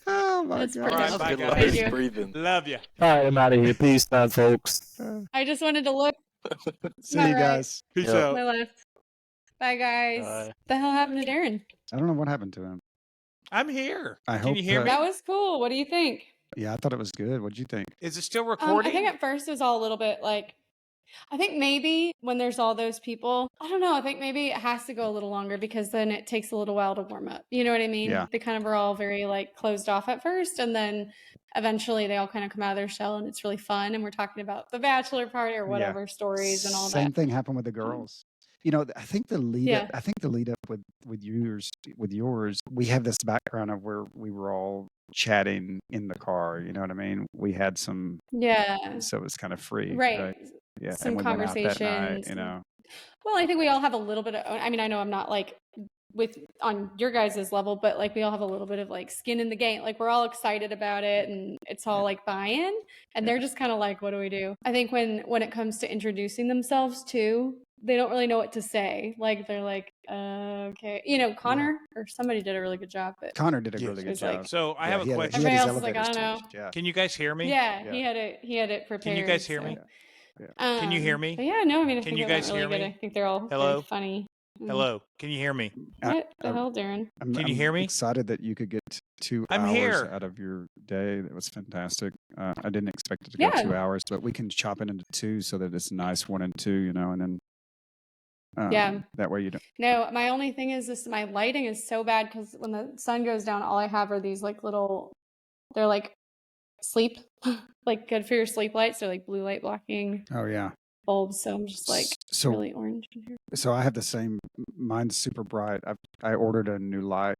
Oh my That's god. pretty All right, good. bye, Good guys. luck Thank you. breathing. Love you. All right, I'm out of here. Peace time, folks. I just wanted to look. See you All right. guys. Peace Yeah. out. My left. Bye, guys. Bye. The hell happened to Darren? I don't know what happened to him. I'm here. I Can hope you hear that- me? That was cool. What do you think? Yeah, I thought it was good. What'd you think? Is it still I recording? think at first it was all a little bit like, I think maybe when there's all those people, I don't know. I think maybe it has to go a little longer because then it takes a little while to warm up. You know what I mean? Yeah. They kind of are all very like closed off at first, and then eventually they all kind of come out of their shell, and it's really fun. And we're talking about the bachelor party or whatever stories and all Same that. thing happened with the girls. I think the lead up. I think the lead up with yours. We have this background of where we were all chatting in the car. You know what I mean? We had some. Yeah. So it was kind of free, Right. Yeah, Some and we went out that night. conversations. Well, I think we all have a little bit of. I mean, I know I'm not like on your guys' level, but like we all have a little bit of like skin in the game. Like we're all excited about it, and it's all like buy-in. And they're just kind of like, what do we do? I think when it comes to introducing themselves too, they don't really know what to say. Like they're like, okay, Connor or somebody did a really good job. But Connor did a really good job. Like, so I have a question. Everybody else is like, I don't know. Yeah. Can you guys hear me? Yeah, he had it prepared. Can you guys hear me? Can you hear me? But yeah, no, I mean, I Can think you it guys went really hear good. me? I think they're all Hello? very funny. Hello. Can you hear me? What the hell, Darren? Can you hear me? Excited that you could get 2 I'm hours here. out of your day. That was fantastic. I didn't expect it to go 2 hours, but we can chop it into 2 so that it's nice 1 and 2, and then that way you don't. No, my only thing is this: my lighting is so bad because when the sun goes down, all I have are these like little. They're like sleep, like good for your sleep lights. They're like blue light blocking. Oh yeah. Bulbs, so I'm just like really orange in here. So I have the same. Mine's super bright. I ordered a new light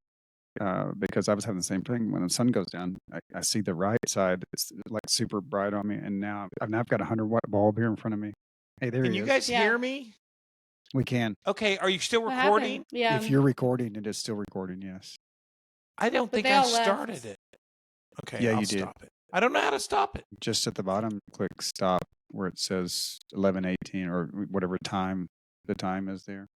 because I was having the same thing. When the sun goes down, I see the right side. It's like super bright on me, and now I've got a 100-watt bulb here in front of me. Hey, there Can he you is. guys hear me? We can. Okay, are you still What recording? happened? Yeah. If you're recording, it is still recording. Yes. I don't But think they I all left. started it. Okay, Yeah, I'll you did. stop it. I don't know how to stop it. Just at the bottom, click stop where it says 11:18 or whatever time the time is there.